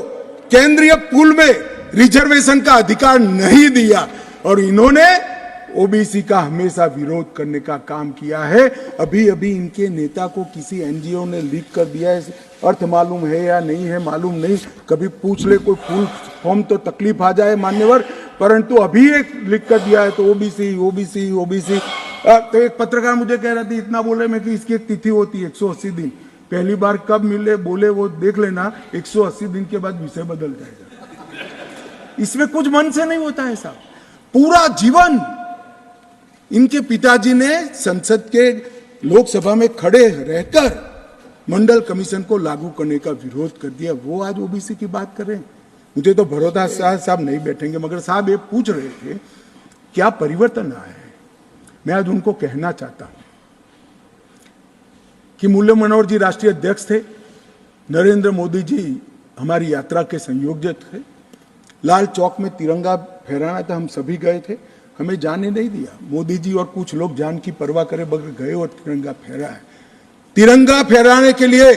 केंद्रीय पूल में रिजर्वेशन का अधिकार नहीं दिया, और इन्होंने ओबीसी का हमेशा विरोध करने का काम किया है। अभी अभी इनके नेता को किसी एनजीओ ने लीक कर दिया है, अर्थ मालूम है या नहीं है मालूम नहीं, कभी पूछ ले कोई फुल फॉर्म तो तकलीफ आ जाए मान्यवर, परंतु अभी एक लिख कर दिया है तो ओबीसी ओबीसी ओबीसी। तो एक पत्रकार मुझे कह रहा था इतना बोले मैं कि इसकी एक तिथि होती है 180 दिन, पहली बार कब मिले बोले वो देख लेना, 180 दिन के बाद विषय बदल जाएगा। इसमें कुछ मन से नहीं होता है साहब। पूरा जीवन इनके पिताजी ने संसद के लोकसभा में खड़े रहकर मंडल कमीशन को लागू करने का विरोध कर दिया, वो आज ओबीसी की बात कर रहे हैं। मुझे तो भरोसा साहब नहीं बैठेंगे, मगर साहब ये पूछ रहे थे क्या परिवर्तन आया है। मैं आज उनको कहना चाहता हूं कि मुरली मनोहर जी राष्ट्रीय अध्यक्ष थे, नरेंद्र मोदी जी हमारी यात्रा के संयोजक थे, लाल चौक में तिरंगा फहराना था, हम सभी गए थे, हमें जाने नहीं दिया। मोदी जी और कुछ लोग जान की परवाह करे बगैर गए और तिरंगा फहरा है। तिरंगा फहराने के लिए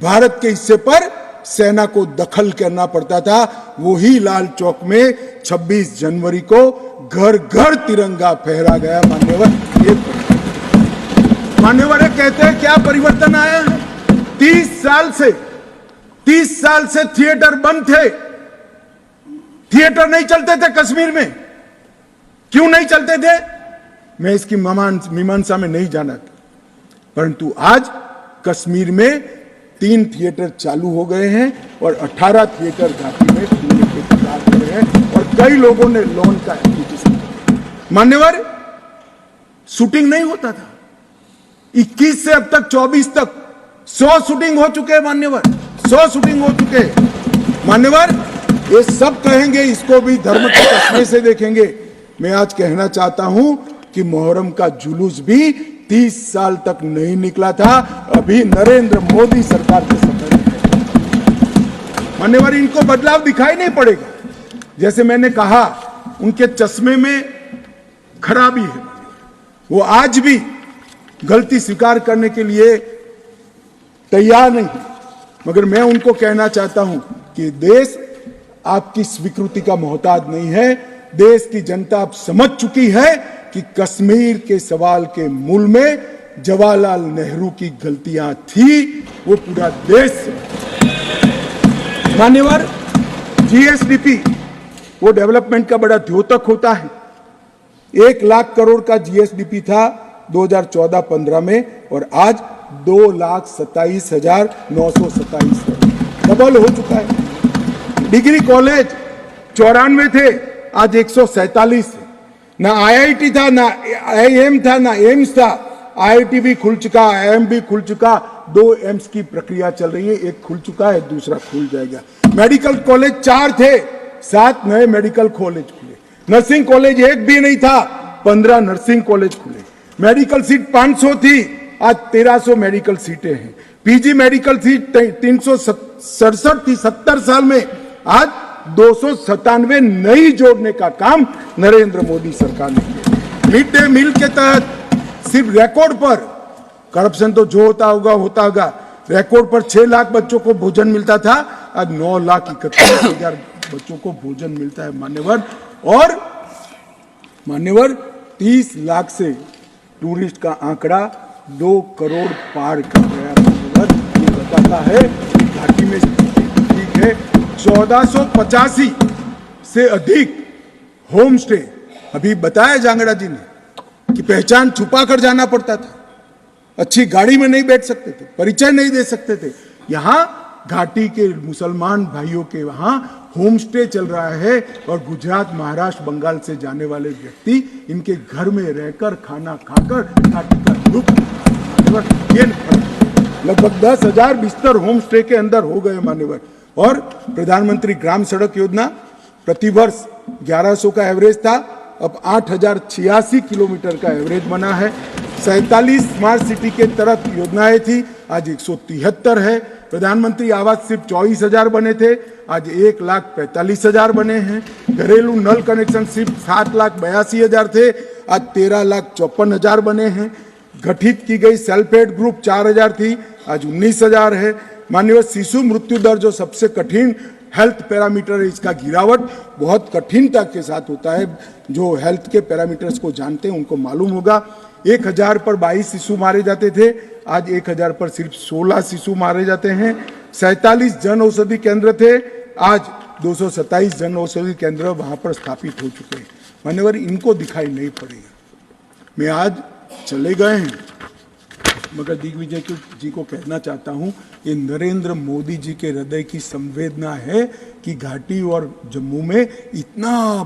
भारत के हिस्से पर सेना को दखल करना पड़ता था। वही लाल चौक में 26 जनवरी को घर घर तिरंगा फहरा गया। मान्यवर कहते हैं क्या परिवर्तन आया है? 30 साल से थिएटर बंद थे। थिएटर नहीं चलते थे कश्मीर में। क्यों नहीं चलते थे? मैं इसकी मीमांसा में नहीं जाना, परंतु आज कश्मीर में 3 थिएटर चालू हो गए हैं और 18 थिएटर घाटी में खुलने के कगार पर हैं और कई लोगों ने लोन का एप्लीकेशन किया। मान्यवर, शूटिंग नहीं होता था। 21 से अब तक 24 तक 100 शूटिंग हो चुके हैं। मान्यवर, 100 शूटिंग हो चुके हैं। मान्यवर, ये सब कहेंगे, इसको भी धर्म के चश्मे से देखेंगे। मैं आज कहना चाहता हूं कि मुहर्रम का जुलूस भी 30 साल तक नहीं निकला था। अभी नरेंद्र मोदी सरकार के समय में मान्यवर इनको बदलाव दिखाई नहीं पड़ेगा। जैसे मैंने कहा, उनके चश्मे में खराबी है। वो आज भी गलती स्वीकार करने के लिए तैयार नहीं है। मगर मैं उनको कहना चाहता हूं कि देश आपकी स्वीकृति का मोहताज नहीं है। देश की जनता अब समझ चुकी है कि कश्मीर के सवाल के मूल में जवाहरलाल नेहरू की गलतियां थी। वो पूरा देश मान्यवर, जीएसडीपी वो डेवलपमेंट का बड़ा द्योतक होता है। 1 लाख करोड़ का जीएसडीपी था 2014-15 में और आज 2,27,927 डबल हो चुका है। डिग्री कॉलेज 94 थे, आज 147 है। ना आईआईटी था, ना आईएम था, ना एम्स था। आईआईटी भी खुल चुका, आईएम भी खुल चुका। 2 एम्स की प्रक्रिया चल रही है। एक खुल चुका है, दूसरा खुल जाएगा। मेडिकल कॉलेज 4 थे, 7 नए मेडिकल कॉलेज खुले। नर्सिंग कॉलेज 1 भी नहीं था, 15 नर्सिंग कॉलेज खुले। मेडिकल सीट 500 थी, आज 1300 मेडिकल सीटें हैं। पीजी मेडिकल सीट 367 थी 70 साल में, आज 297 नई जोड़ने का काम नरेंद्र मोदी सरकार ने किया। मिड डे मील के तहत सिर्फ रिकॉर्ड पर, करप्शन तो जो होता होगा, रिकॉर्ड पर 6 लाख बच्चों को भोजन मिलता था, आज 9,31,000 बच्चों को भोजन मिलता है। मान्यवर 30 लाख से टूरिस्ट का आंकड़ा 2 करोड़ पार कर गया। मान्यवर, ये बताता है कि घाटी में ठीक है। 1485 से अधिक होम स्टे, अभी बताया जांगड़ा जी ने कि पहचान छुपा कर जाना पड़ता था। अच्छी गाड़ी में नहीं बैठ सकते थे, परिचय नहीं दे सकते थे। यहां घाटी के मुसलमान भाइयों के वहां होम स्टे चल रहा है और गुजरात, महाराष्ट्र, बंगाल से जाने वाले व्यक्ति इनके घर में रहकर खाना खाकर घाटी का लुत्फ लगभग 10,000 बिस्तर होम स्टे के अंदर हो गए। मान्यवर, और प्रधानमंत्री ग्राम सड़क योजना प्रतिवर्ष 1100 का एवरेज था, अब 8,086 किलोमीटर का एवरेज बना है। 47 स्मार्ट सिटी के तहत योजनाएं थी, आज 173 है। प्रधानमंत्री आवास सिर्फ 24,000 बने थे, आज 1,45,000 बने हैं। घरेलू नल कनेक्शन सिर्फ 7,82,000 थे, आज 13,54,000 बने हैं। गठित की गई सेल्फ हेल्प ग्रुप 4,000 थी, आज 19,000 है। माननीय, शिशु मृत्यु दर जो सबसे कठिन हेल्थ पैरामीटर है, इसका गिरावट बहुत कठिनता के साथ होता है। जो हेल्थ के पैरामीटर्स को जानते हैं उनको मालूम होगा। 1,000 पर 22 शिशु मारे जाते थे, आज 1,000 पर सिर्फ 16 शिशु मारे जाते हैं। 47 जन औषधि केंद्र थे, आज 227 जन औषधि केंद्र वहां पर स्थापित हो चुके हैं। मान्यवर, इनको दिखाई नहीं पड़ेगा। मैं आज चले गए हैं, मगर दिग्विजय जी को कहना चाहता हूं, ये नरेंद्र मोदी जी के हृदय की संवेदना है कि घाटी और जम्मू में इतना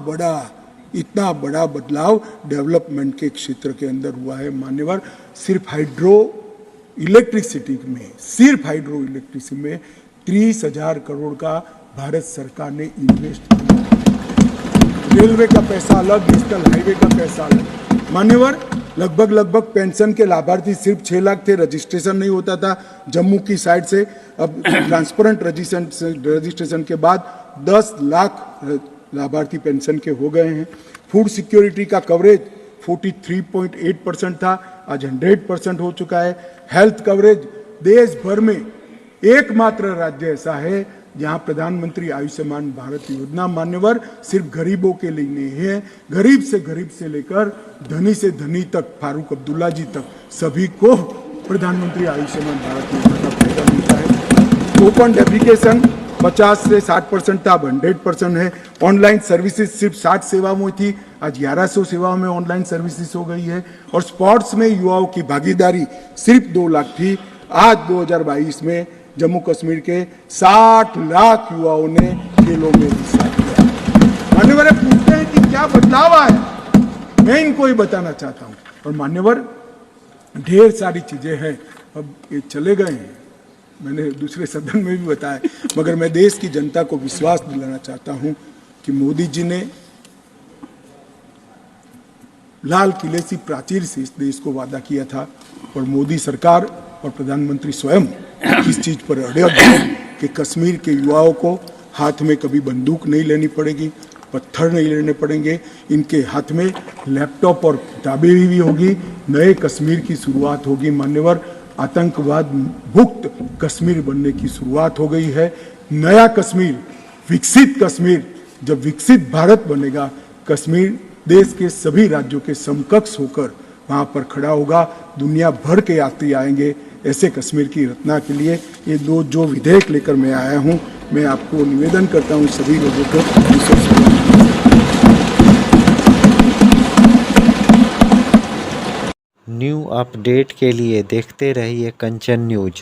बड़ा बदलाव डेवलपमेंट के क्षेत्र के अंदर हुआ है। मान्यवर, सिर्फ हाइड्रो इलेक्ट्रिसिटी में 30,000 करोड़ का भारत सरकार ने इन्वेस्ट किया। रेलवे का पैसा अलग, नेशनल हाईवे का पैसा अलग। मान्यवर, लगभग पेंशन के लाभार्थी सिर्फ 6 लाख थे, रजिस्ट्रेशन नहीं होता था जम्मू की साइड से। अब ट्रांसपेरेंट रजिस्ट्रेशन के बाद 10 लाख लाभार्थी पेंशन के हो गए हैं। फूड सिक्योरिटी का कवरेज 43.8% था, आज 100% हो चुका है। हेल्थ कवरेज देश भर में एकमात्र राज्य ऐसा है जहां प्रधानमंत्री आयुष्मान भारत योजना मान्यवर सिर्फ गरीबों के लिए नहीं है, गरीब से लेकर धनी से धनी तक, फारूक अब्दुल्ला जी तक, सभी को प्रधानमंत्री आयुष्मान भारत योजना का फायदा मिलता है। ओपन एप्लीकेशन 50 से 60% था, अब 100% है। ऑनलाइन सर्विसेज सिर्फ 60 सेवाओं में थी, आज 1100 सेवाओं में ऑनलाइन सर्विसेज हो गई है। और स्पोर्ट्स में युवाओं की भागीदारी सिर्फ 2 लाख थी, आज 2022 में जम्मू कश्मीर के 60 लाख युवाओं ने खेलों में हिस्सा लिया। मान्यवर पूछते हैं कि क्या बदलाव आया, मैं इनको ही बताना चाहता हूं। और मान्यवर ढेर सारी चीजें हैं, अब ये चले गए हैं, मैंने दूसरे सदन में भी बताया, मगर मैं देश की जनता को विश्वास दिलाना चाहता हूं कि मोदी जी ने लाल किले सी प्राचीर से इस देश को वादा किया था, और मोदी सरकार और प्रधानमंत्री स्वयं इस चीज पर अड़े हैं कि कश्मीर के युवाओं को हाथ में कभी बंदूक नहीं लेनी पड़ेगी, पत्थर नहीं लेने पड़ेंगे, इनके हाथ में लैपटॉप और किताबें भी होगी, नए कश्मीर की शुरुआत होगी। मान्यवर आतंकवाद मुक्त कश्मीर बनने की शुरुआत हो गई है। नया कश्मीर, विकसित कश्मीर, जब विकसित भारत बनेगा, कश्मीर देश के सभी राज्यों के समकक्ष होकर वहां पर खड़ा होगा। दुनिया भर के यात्री आएंगे ऐसे कश्मीर की रचना के लिए। ये जो विधेयक लेकर मैं आया हूं, मैं आपको निवेदन करता हूं सभी लोगों को। न्यू अपडेट के लिए देखते रहिए कंचन न्यूज।